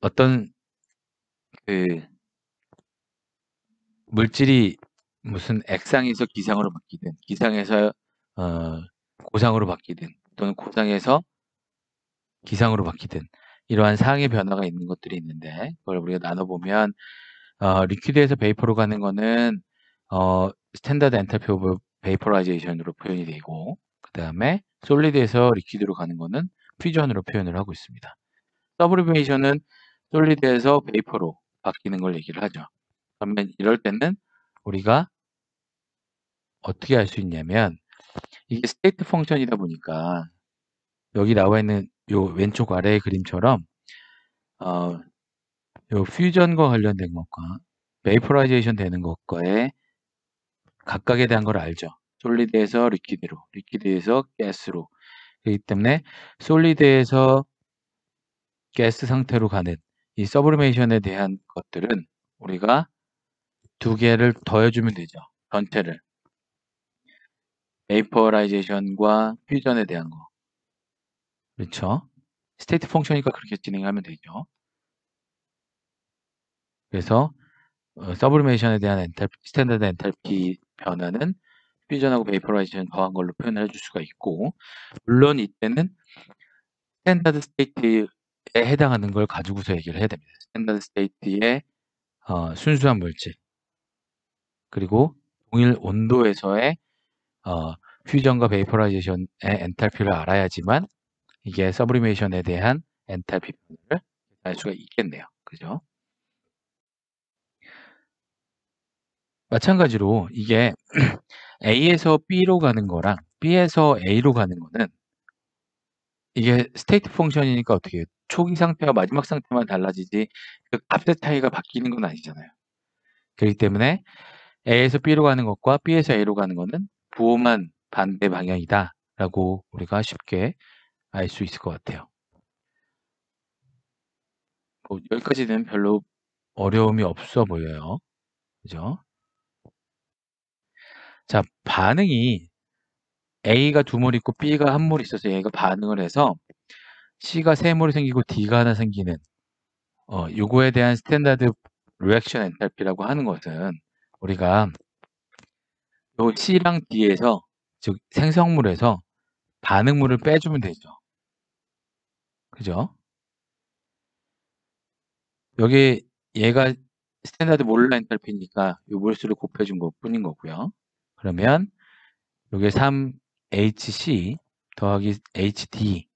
Speaker 1: 어떤 그 물질이 무슨 액상에서 기상으로 바뀌든, 기상에서 고상으로 바뀌든, 또는 고상에서 기상으로 바뀌든, 이러한 상의 변화가 있는 것들이 있는데 그걸 우리가 나눠보면 리퀴드에서 베이퍼로 가는 거는 스탠다드 엔탈피 오브 베이퍼라이제이션으로 표현이 되고 그 다음에 솔리드에서 리퀴드로 가는 거는 퓨전으로 표현을 하고 있습니다. 서브리메이션은 솔리드에서 베이퍼로 바뀌는 걸 얘기를 하죠. 그러면 이럴 때는 우리가 어떻게 할 수 있냐면 이게 스테이트 펑션이다 보니까 여기 나와 있는 요 왼쪽 아래의 그림처럼 요 퓨전과 관련된 것과 베이퍼라이제이션 되는 것과의 각각에 대한 걸 알죠. 솔리드에서 리퀴드로, 리퀴드에서 가스로. 그렇기 때문에 솔리드에서 가스 상태로 가는 이 서브리메이션에 대한 것들은 우리가 두 개를 더해주면 되죠. 전체를. 베이퍼라이제이션과 퓨전에 대한 거. 그렇죠? 스테이트 펑션이니까 그렇게 진행하면 되죠. 그래서 서브리메이션에 대한 스탠다드 엔탈피 변화는 퓨전하고 베이퍼라이제이션 더한 걸로 표현을 해줄 수가 있고 물론 이때는 스탠다드 스테이트에 해당하는 걸 가지고서 얘기를 해야 됩니다. 스탠다드 스테이트의 순수한 물질 그리고 동일 온도에서의 퓨전과 베이퍼라이제이션의 엔탈피를 알아야지만 이게 서브리메이션에 대한 엔탈피 변화를 알 수가 있겠네요. 그죠? 마찬가지로 이게 A에서 B로 가는 거랑 B에서 A로 가는 거는 이게 스테이트 펑션이니까 어떻게 해요? 초기 상태와 마지막 상태만 달라지지 그 값의 차이가 바뀌는 건 아니잖아요. 그렇기 때문에 A에서 B로 가는 것과 B에서 A로 가는 거는 부호만 반대 방향이다 라고 우리가 쉽게 알 수 있을 것 같아요. 여기까지는 별로 어려움이 없어 보여요. 그죠? 자, 반응이 A가 2몰 있고 B가 1몰 있어서 얘가 반응을 해서 C가 3몰이 생기고 D가 하나 생기는 요거에 대한 스탠다드 리액션 엔탈피라고 하는 것은 우리가 요 C랑 D에서 즉 생성물에서 반응물을 빼주면 되죠. 그죠? 여기 얘가 스탠다드 몰라 엔탈피니까 요 몰수를 곱해준 것 뿐인 거고요. 그러면 요게 3HC 더하기 HD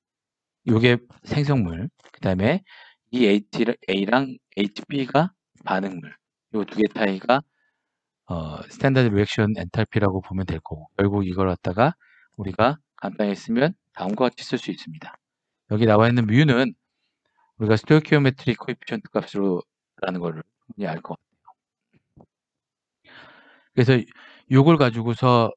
Speaker 1: 요게 생성물 그 다음에 이 A랑 HB가 반응물 요 두 개 차이가 스탠다드 리액션 엔탈피라고 보면 될 거고 결국 이걸 갖다가 우리가 간단히 쓰면 다음과 같이 쓸 수 있습니다. 여기 나와 있는 뮤는 우리가 스토이키오메트리 코에피션트 값으로 라는 거를 알 것 같아요. 그래서 요걸 가지고서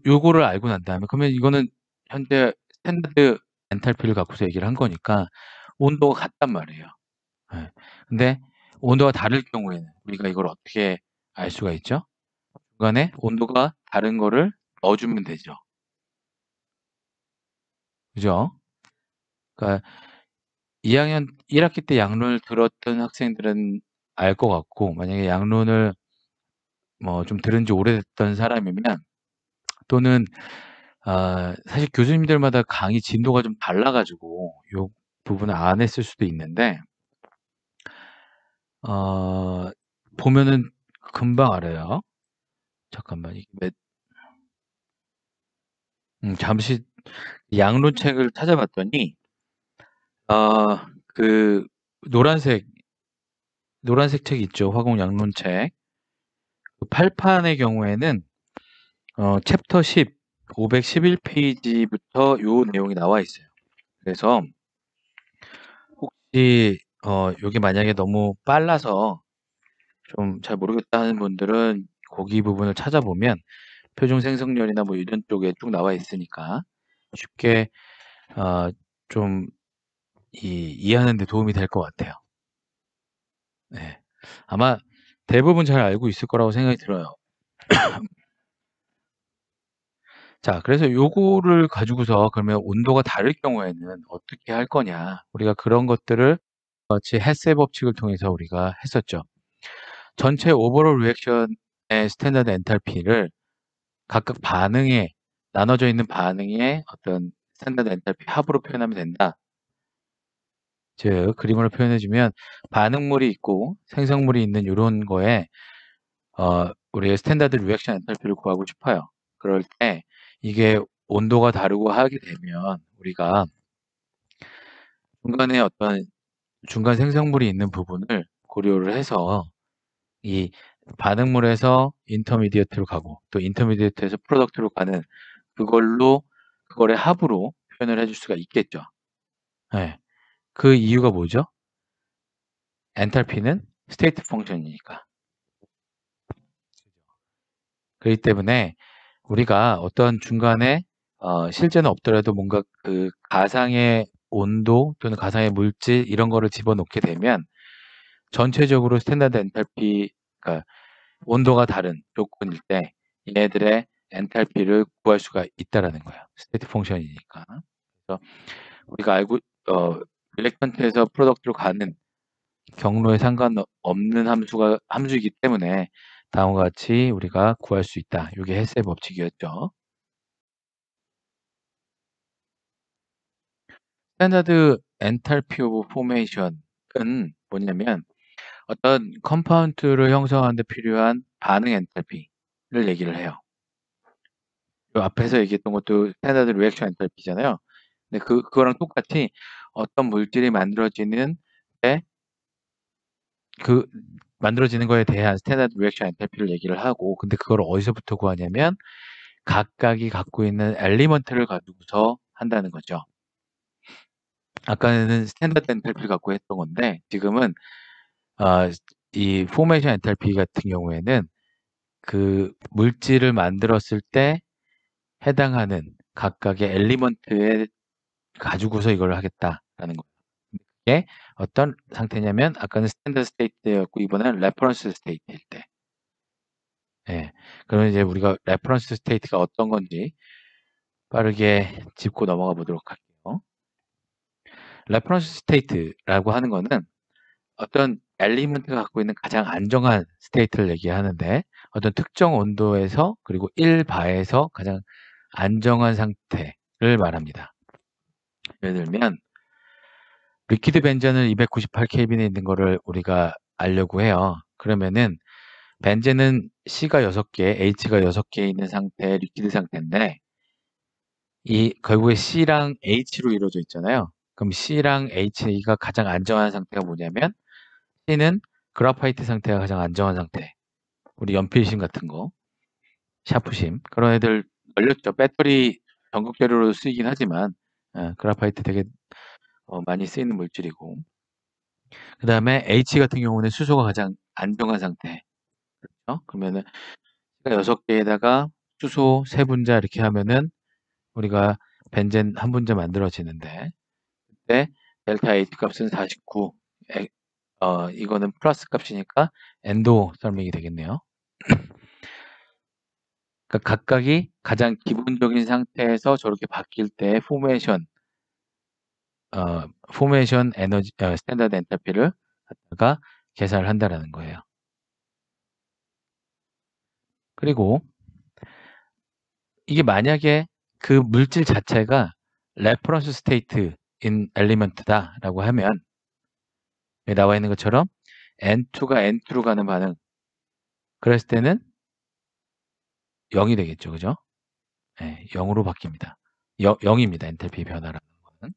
Speaker 1: 요거를 알고 난 다음에 그러면 이거는 현재 스탠다드 엔탈피를 갖고서 얘기를 한 거니까 온도가 같단 말이에요. 네. 근데 온도가 다를 경우에는 우리가 이걸 어떻게 알 수가 있죠? 중간에 온도가 다른 거를 넣어주면 되죠. 그죠? 그러니까 2학년 1학기 때 양론을 들었던 학생들은 알 것 같고 만약에 양론을 뭐 좀 들은 지 오래됐던 사람이면 또는 사실 교수님들마다 강의 진도가 좀 달라가지고 요 부분을 안 했을 수도 있는데 보면은 금방 알아요. 잠깐만 이게 잠시 양론책을 찾아봤더니 그 노란색 책 있죠. 화공 양론책. 그 8판의 경우에는 챕터 10 511페이지부터 요 내용이 나와 있어요. 그래서 혹시 요게 만약에 너무 빨라서 좀 잘 모르겠다 하는 분들은 거기 부분을 찾아보면 표준 생성열이나 뭐 이런 쪽에 쭉 나와 있으니까 쉽게 좀 이해하는 데 도움이 될 것 같아요. 네. 아마 대부분 잘 알고 있을 거라고 생각이 들어요. 자, 그래서 요거를 가지고서 그러면 온도가 다를 경우에는 어떻게 할 거냐. 우리가 그런 것들을 같이 헤세 법칙을 통해서 우리가 했었죠. 전체 오버롤 리액션의 스탠다드 엔탈피를 각각 반응에 나눠져 있는 반응의 어떤 스탠다드 엔탈피 합으로 표현하면 된다. 즉 그림으로 표현해 주면 반응물이 있고 생성물이 있는 이런 거에 우리의 스탠다드 리액션 엔탈피를 구하고 싶어요. 그럴 때 이게 온도가 다르고 하게 되면 우리가 중간에 어떤 중간 생성물이 있는 부분을 고려를 해서 이 반응물에서 인터미디어트로 가고 또 인터미디어트에서 프로덕트로 가는 그거를 합으로 표현을 해줄 수가 있겠죠. 네. 그 이유가 뭐죠? 엔탈피는 스테이트 펑션이니까. 그렇기 때문에 우리가 어떤 중간에 실제는 없더라도 뭔가 그 가상의 온도 또는 가상의 물질 이런 거를 집어넣게 되면 전체적으로 스탠다드 엔탈피, 그러니까 온도가 다른 조건일 때 얘네들의 엔탈피를 구할 수가 있다라는 거예요. 스테이트 펑션이니까. 그래서 우리가 알고 릴렉턴트에서 프로덕트로 가는 경로에 상관없는 함수이기 때문에 다음과 같이 우리가 구할 수 있다. 이게 헬스의 법칙이었죠. 스탠다드 엔탈피 오브 포메이션은 뭐냐면 어떤 컴파운드를 형성하는 데 필요한 반응 엔탈피를 얘기를 해요. 요 앞에서 얘기했던 것도 스탠다드 리액션 엔탈피잖아요. 근데 그거랑 똑같이 어떤 물질이 만들어지는 거에 대한 스탠다드 리액션 엔탈피를 얘기를 하고, 근데 그걸 어디서부터 구하냐면 각각이 갖고 있는 엘리먼트를 가지고서 한다는 거죠. 아까는 스탠다드 엔탈피를 갖고 했던 건데 지금은 이 포메이션 엔탈피 같은 경우에는 그 물질을 만들었을 때 해당하는 각각의 엘리먼트에 가지고서 이걸 하겠다라는 거예요. 이게 어떤 상태냐면 아까는 스탠더드 스테이트였고 이번에는 레퍼런스 스테이트일 때. 예. 그러면 이제 우리가 레퍼런스 스테이트가 어떤 건지 빠르게 짚고 넘어가 보도록 할게요. 레퍼런스 스테이트라고 하는 거는 어떤 엘리먼트가 갖고 있는 가장 안정한 스테이트를 얘기하는데 어떤 특정 온도에서 그리고 1바에서 가장 안정한 상태를 말합니다. 예를 들면 리퀴드 벤젠을 298켈빈에 있는 거를 우리가 알려고 해요. 그러면은 벤젠은 C가 6개, H가 6개 있는 상태, 리퀴드 상태인데 이 결국에 C랑 H로 이루어져 있잖아요. 그럼 C랑 H가 가장 안정한 상태가 뭐냐면 C는 그라파이트 상태가 가장 안정한 상태. 우리 연필심 같은 거, 샤프심 그런 애들 널렸죠. 배터리 전극 재료로 쓰이긴 하지만 그라파이트 되게 많이 쓰이는 물질이고 그 다음에 H 같은 경우는 수소가 가장 안정한 상태. 그렇죠? 그러면은 6개에다가 수소 3분자 이렇게 하면은 우리가 벤젠 1분자 만들어지는데 그때 델타 H 값은 49. 이거는 플러스 값이니까 엔도설명이 되겠네요. 그러니까 각각이 가장 기본적인 상태에서 저렇게 바뀔 때 포메이션 에너지 스탠다드 엔탈피를 갖다가 계산을 한다라는 거예요. 그리고 이게 만약에 그 물질 자체가 레퍼런스 스테이트인 엘리먼트다라고 하면 여기 나와 있는 것처럼 N2가 N2로 가는 반응 그랬을 때는 0이 되겠죠. 그죠? 네, 0으로 바뀝니다. 0입니다. 엔탈피 변화라는 거는.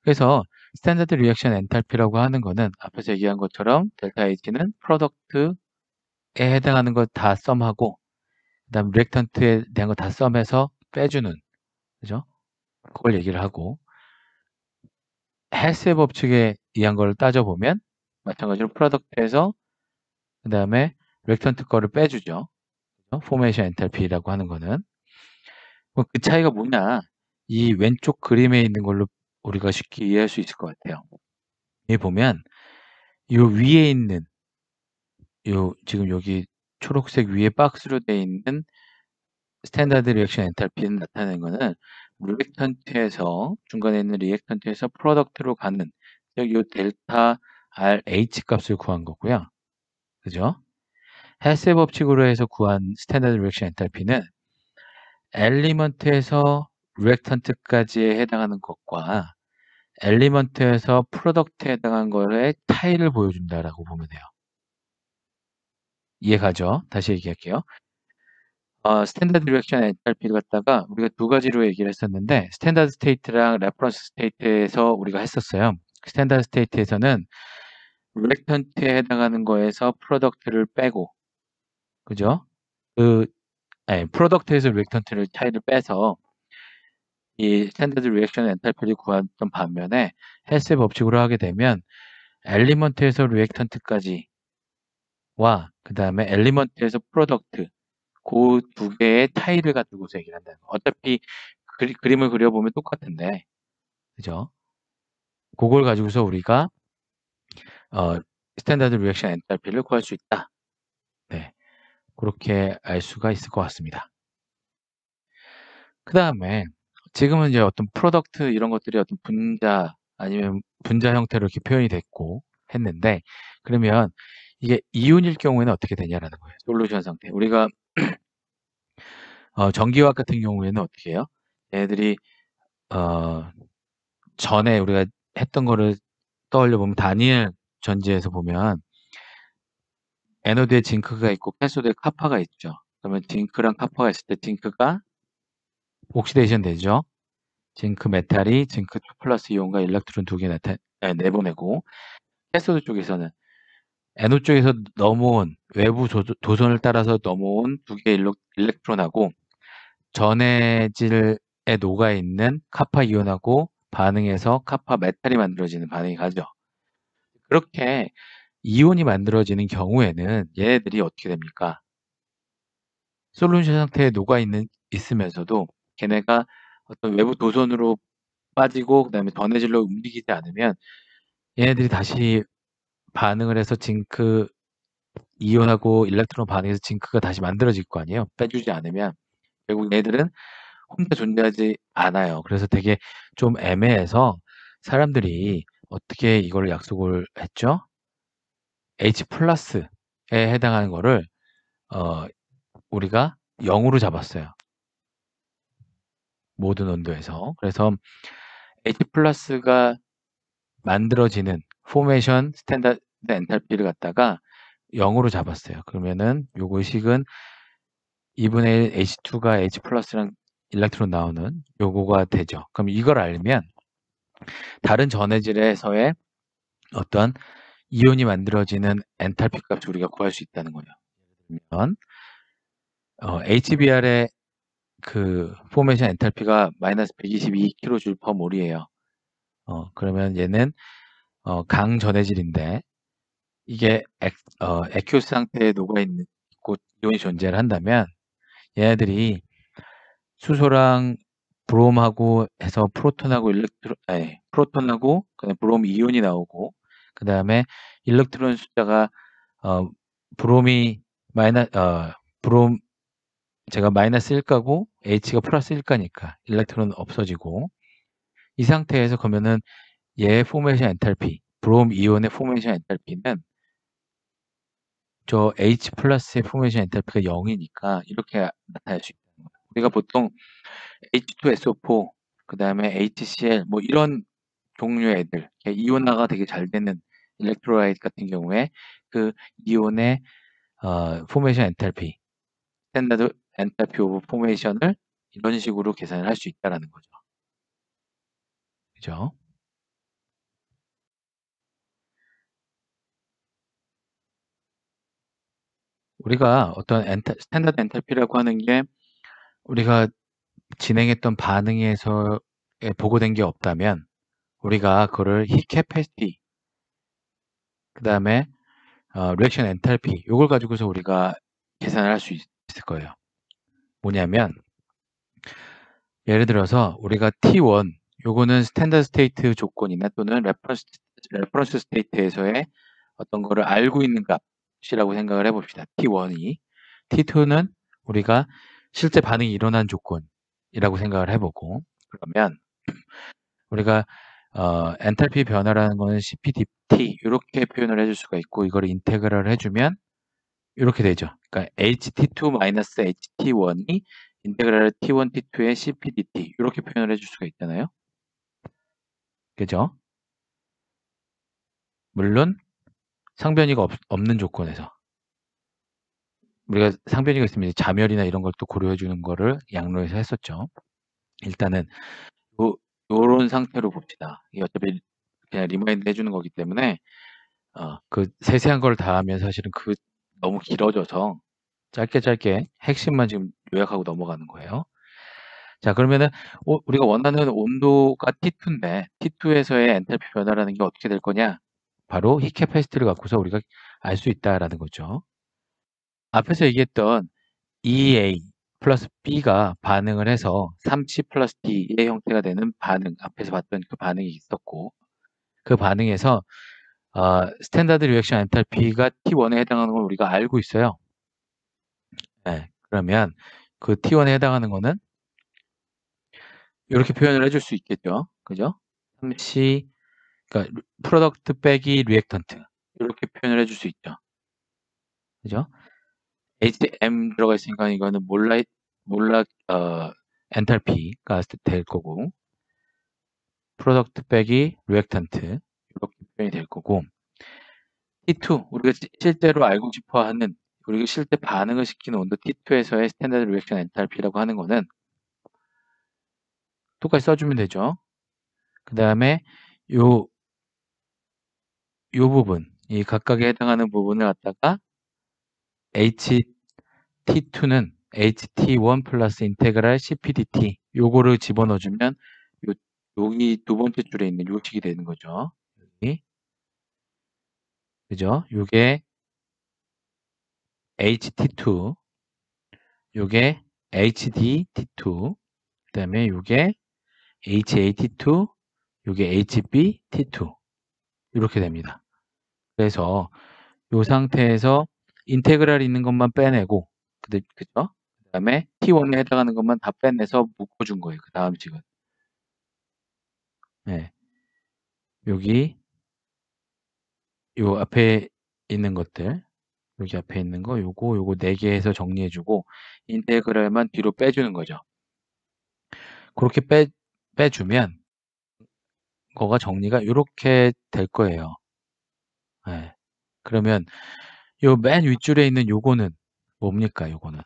Speaker 1: 그래서 스탠다드 리액션 엔탈피라고 하는 거는 앞에서 얘기한 것처럼 델타 H는 프로덕트에 해당하는 거 다 썸하고 그다음 리액턴트에 대한 거 다 썸해서 빼주는 그죠? 그걸 얘기를 하고 헬스의 법칙에 의한 걸 따져보면 마찬가지로 프로덕트에서 그 다음에 리액턴트 거를 빼주죠. 포메이션 엔탈피라고 하는 거는 그 차이가 뭐냐 이 왼쪽 그림에 있는 걸로 우리가 쉽게 이해할 수 있을 것 같아요. 여기 보면 요 위에 있는 지금 여기 초록색 위에 박스로 되어 있는 스탠다드 리액션 엔탈피는 나타내는 거는 리액턴트에서 중간에 있는 리액턴트에서 프로덕트로 가는 즉 요 델타 RH 값을 구한 거고요. 그죠? 헬스의 법칙으로 해서 구한 스탠다드 리액션 엔탈피는 엘리먼트에서 리액턴트까지에 해당하는 것과 엘리먼트에서 프로덕트에 해당한 거에 타일을 보여준다라고 보면 돼요. 이해가죠? 다시 얘기할게요. 스탠다드 리액션 엔탈피를 갖다가 우리가 두 가지로 얘기를 했었는데 스탠다드 스테이트랑 레퍼런스 스테이트에서 우리가 했었어요. 스탠다드 스테이트에서는 리액턴트에 해당하는 거에서 프로덕트를 빼고, 그죠? 프로덕트에서 리액턴트를 타일을 빼서 이 스탠다드 리액션 엔탈피를 구했던 반면에 헬스의 법칙으로 하게 되면 엘리먼트에서 리액턴트까지와 그 다음에 엘리먼트에서 프로덕트 그 두 개의 타일을 가지고서 얘기를 한다는 거. 어차피 그림을 그려보면 똑같은데, 그죠? 그걸 가지고서 우리가 스탠다드 리액션 엔탈피를 구할 수 있다. 네, 그렇게 알 수가 있을 것 같습니다. 그 다음에 지금은 이제 어떤 프로덕트 이런 것들이 어떤 분자 아니면 분자 형태로 이렇게 표현이 됐고 했는데, 그러면 이게 이온일 경우에는 어떻게 되냐라는 거예요. 솔루션 상태. 우리가 전기화학 같은 경우에는 어떻게 해요? 얘네들이 전에 우리가 했던 거를 떠올려 보면 다니엘 전지에서 보면 에노드에 징크가 있고 캐소드에 카파가 있죠. 그러면 징크랑 카파가 있을 때 징크가 옥시데이션 되죠. 징크 메탈이 징크 2 플러스 이온과 일렉트론 2개 내보내고, 캐소드 쪽에서는 에노드 쪽에서 넘어온 외부 도선을 따라서 넘어온 2개의 일렉트론하고 전해질에 녹아있는 카파 이온하고 반응해서 카파 메탈이 만들어지는 반응이 가죠. 그렇게 이온이 만들어지는 경우에는 얘네들이 어떻게 됩니까? 솔루션 상태에 있으면서도 걔네가 어떤 외부 도선으로 빠지고 그 다음에 전해질로 움직이지 않으면 얘네들이 다시 반응을 해서 징크 이온하고 일렉트론 반응해서 징크가 다시 만들어질 거 아니에요. 빼주지 않으면 결국 얘네들은 혼자 존재하지 않아요. 그래서 되게 좀 애매해서 사람들이 어떻게 이걸 약속을 했죠? H 플러스에 해당하는 거를 우리가 0으로 잡았어요. 모든 온도에서. 그래서 H 플러스가 만들어지는 포메이션 스탠다드 엔탈피를 갖다가 0으로 잡았어요. 그러면은 요거 식은 2분의 1 H2가 H 플러스랑 일렉트론 나오는 요거가 되죠. 그럼 이걸 알면 다른 전해질에서의 어떤 이온이 만들어지는 엔탈피 값을 우리가 구할 수 있다는 거예요. 그러면 HBr의 그 포메이션 엔탈피가 마이너스 122kJ/몰이에요. 그러면 얘는 강 전해질인데 이게 액큐스 상태에 녹아있는 이온이 존재를 한다면 얘네들이 수소랑 브롬하고 해서 프로톤하고 그다음에 브롬 이온이 나오고 그 다음에 일렉트론 숫자가 브롬이 브롬 제가 마이너스 1가고 H가 플러스 1가니까 일렉트론은 없어지고 이 상태에서 그러면은 얘의 포메이션 엔탈피 브롬 이온의 포메이션 엔탈피는 저 H 플러스의 포메이션 엔탈피가 0이니까 이렇게 나타낼 수 있다는 거예요. 우리가 보통 H2SO4 그 다음에 HCl 뭐 이런 종류의 애들 이온화가 되게 잘 되는 일렉트로라이트 같은 경우에 그 이온의 포메이션 엔탈피 스탠다드 엔탈피 오브 포메이션을 이런 식으로 계산을 할 수 있다라는 거죠. 그죠? 우리가 어떤 스탠다드 엔탈피라고 하는 게 우리가 진행했던 반응에서 보고된 게 없다면 우리가 그거를 히 캐패시티 그 다음에 리액션 엔탈피 이걸 가지고서 우리가 계산을 할 수 있을 거예요. 뭐냐면 예를 들어서 우리가 T1 요거는 스탠다드 스테이트 조건이나 또는 레퍼런스 스테이트에서의 어떤 거를 알고 있는 값이라고 생각을 해봅시다. T1이 T2는 우리가 실제 반응이 일어난 조건이라고 생각을 해보고 그러면 우리가 엔탈피 변화라는 거는 CPDT 이렇게 표현을 해줄 수가 있고 이걸 인테그랄을 해주면 이렇게 되죠. 그러니까 HT2-HT1이 인테그랄 T1, T2의 CPDT 이렇게 표현을 해줄 수가 있잖아요. 그죠? 물론 상변이가 없는 조건에서. 우리가 상변이가 있으면 자멸이나 이런 걸 또 고려해 주는 거를 양로에서 했었죠. 일단은 요 요런 상태로 봅시다. 이게 어차피 그냥 리마인드 해 주는 거기 때문에 그 세세한 걸 다 하면 사실은 너무 길어져서 짧게 핵심만 지금 요약하고 넘어가는 거예요. 자, 그러면은 우리가 원하는 온도가 T2인데 T2에서의 엔탈피 변화라는 게 어떻게 될 거냐? 바로 히 캐패시티를 갖고서 우리가 알 수 있다라는 거죠. 앞에서 얘기했던 EA 플러스 B가 반응을 해서 3C 플러스 D의 형태가 되는 반응, 앞에서 봤던 그 반응이 있었고, 그 반응에서 스탠다드 리액션 엔탈피가 T1에 해당하는 걸 우리가 알고 있어요. 네, 그러면 그 T1에 해당하는 거는 이렇게 표현을 해줄 수 있겠죠. 그죠? 3C, 그러니까 프로덕트 빼기 리액턴트 이렇게 표현을 해줄 수 있죠. 그죠? HM 들어가 있으니까 이거는 몰락 엔탈피가 될 거고, 프로덕트 빼기 리액턴트 이렇게 표현이 될 거고, T2 우리가 실제로 알고 싶어 하는, 우리가 실제 반응을 시키는 온도 T2에서의 스탠다드 리액션 엔탈피라고 하는 거는 똑같이 써주면 되죠. 그 다음에 요 부분, 이 각각에 해당하는 부분을 갖다가 HT2는 HT1 플러스 인테그랄 CPDT 요거를 집어넣어주면 여기 두 번째 줄에 있는 요식이 되는 거죠. 여기. 그죠? 요게 HT2, 요게 HDT2, 그 다음에 요게 HAT2, 요게 HBT2 이렇게 됩니다. 그래서 요 상태에서 인테그랄 있는 것만 빼내고, 그죠? 그 다음에 T1에 해당하는 것만 다 빼내서 묶어준 거예요. 그 다음 식은. 네. 여기, 요 앞에 있는 것들, 여기 앞에 있는 거, 요거 4개 해서 정리해주고, 인테그랄만 뒤로 빼주는 거죠. 그렇게 빼주면, 거가 정리가 이렇게 될 거예요. 네. 그러면, 요 맨 윗줄에 있는 요거는 뭡니까, 요거는?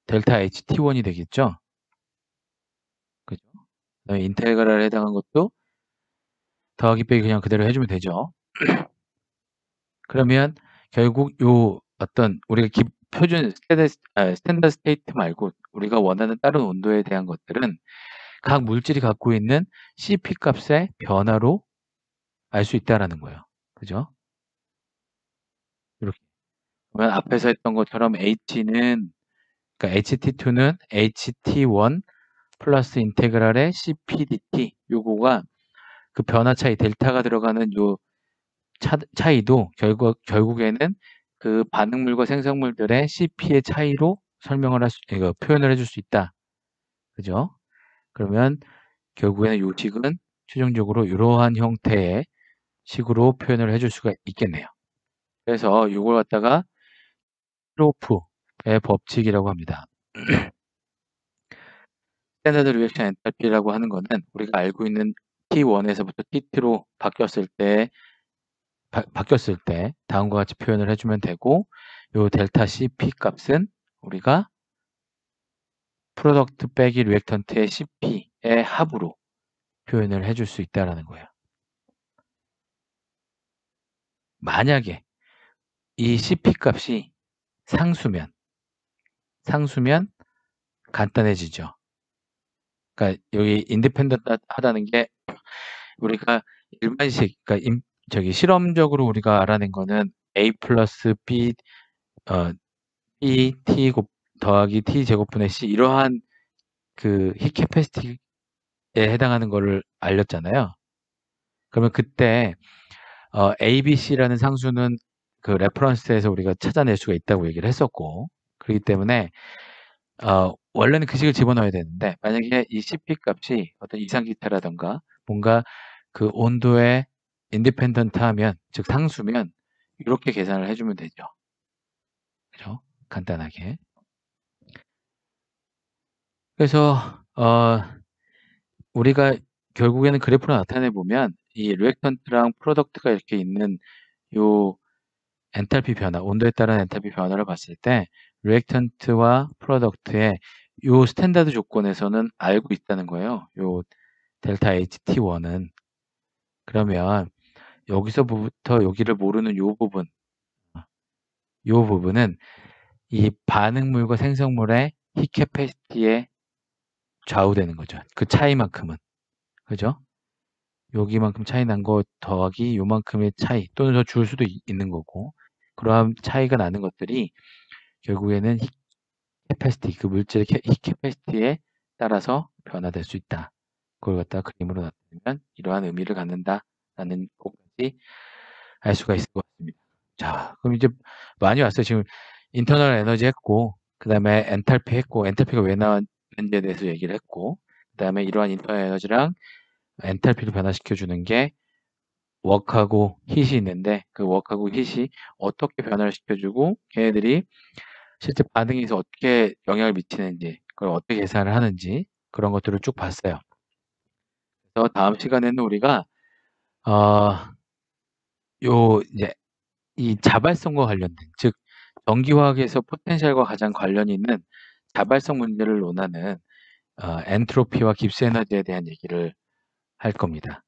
Speaker 1: 델타 HT1이 되겠죠? 그죠? 그다음에 인테그랄에 해당한 것도 더하기 빼기 그냥 그대로 해주면 되죠. 그러면 결국 요 어떤 우리가 표준 스탠다드 스테이트 말고 우리가 원하는 다른 온도에 대한 것들은 각 물질이 갖고 있는 CP 값의 변화로 알 수 있다라는 거예요. 그죠? 이렇게. 그러면 앞에서 했던 것처럼 H는, 그러니까 HT2는 HT1 플러스 인테그랄의 CPDT 요거가 그 변화 차이 델타가 들어가는 요 차이도 결국에는 그 반응물과 생성물들의 CP의 차이로 이거 표현을 해줄 수 있다. 그죠? 그러면 결국에는 요 식은 최종적으로 이러한 형태의 식으로 표현을 해줄 수가 있겠네요. 그래서 이걸 갖다가 키로프의 법칙이라고 합니다. 스탠다드 리액션 엔탈피라고 하는 거는 우리가 알고 있는 T1에서부터 T2로 바뀌었을 때 다음과 같이 표현을 해주면 되고, 요 델타 CP 값은 우리가 프로덕트 빼기 리액턴트의 CP의 합으로 표현을 해줄 수 있다는 거예요. 만약에 이 CP 값이 상수면 간단해지죠. 그러니까 여기 인디펜던트 하다는 게 우리가 일반식, 그러니까 실험적으로 우리가 알아낸 거는 A 플러스 B, B T 더하기 T 제곱분의 C 이러한 그 히 캐패시티에 해당하는 거를 알렸잖아요. 그러면 그때 A, B, C라는 상수는 그 레퍼런스에서 우리가 찾아낼 수가 있다고 얘기를 했었고, 그렇기 때문에 원래는 그 식을 집어넣어야 되는데 만약에 이 CP 값이 어떤 이상기타라던가 뭔가 그 온도에 인디펜던트 하면, 즉 상수면 이렇게 계산을 해주면 되죠. 그죠? 간단하게. 그래서 우리가 결국에는 그래프로 나타내 보면 이 리액턴트랑 프로덕트가 이렇게 있는 요 엔탈피 변화, 온도에 따른 엔탈피 변화를 봤을 때 리액턴트와 프로덕트의 요 스탠다드 조건에서는 알고 있다는 거예요. 요 델타 HT1은. 그러면 여기서부터 여기를 모르는 요 부분, 요 부분은 이 반응물과 생성물의 히 캐패시티에 좌우되는 거죠. 그 차이만큼은. 그죠? 여기만큼 차이 난 거 더하기 요만큼의 차이 또는 더 줄 수도 있는 거고 그러한 차이가 나는 것들이 결국에는 히 캐패시티 그 물질의 히 캐패시티에 따라서 변화될 수 있다. 그걸 갖다가 그림으로 나타내면 이러한 의미를 갖는다라는 것까지 알 수가 있을 것 같습니다. 자, 그럼 이제 많이 왔어요. 지금 인터널 에너지 했고 그 다음에 엔탈피 했고 엔탈피가 왜 나왔는지에 대해서 얘기를 했고 그 다음에 이러한 인터널 에너지랑 엔탈피를 변화시켜 주는 게 워크하고 hit이 있는데 그 워크하고 hit이 어떻게 변화를 시켜주고 걔네들이 실제 반응에서 어떻게 영향을 미치는지 그걸 어떻게 계산을 하는지 그런 것들을 쭉 봤어요. 그래서 다음 시간에는 우리가 요 이제 이 자발성과 관련된 즉 전기화학에서 포텐셜과 가장 관련이 있는 자발성 문제를 논하는 엔트로피와 깁스 에너지에 대한 얘기를 할 겁니다.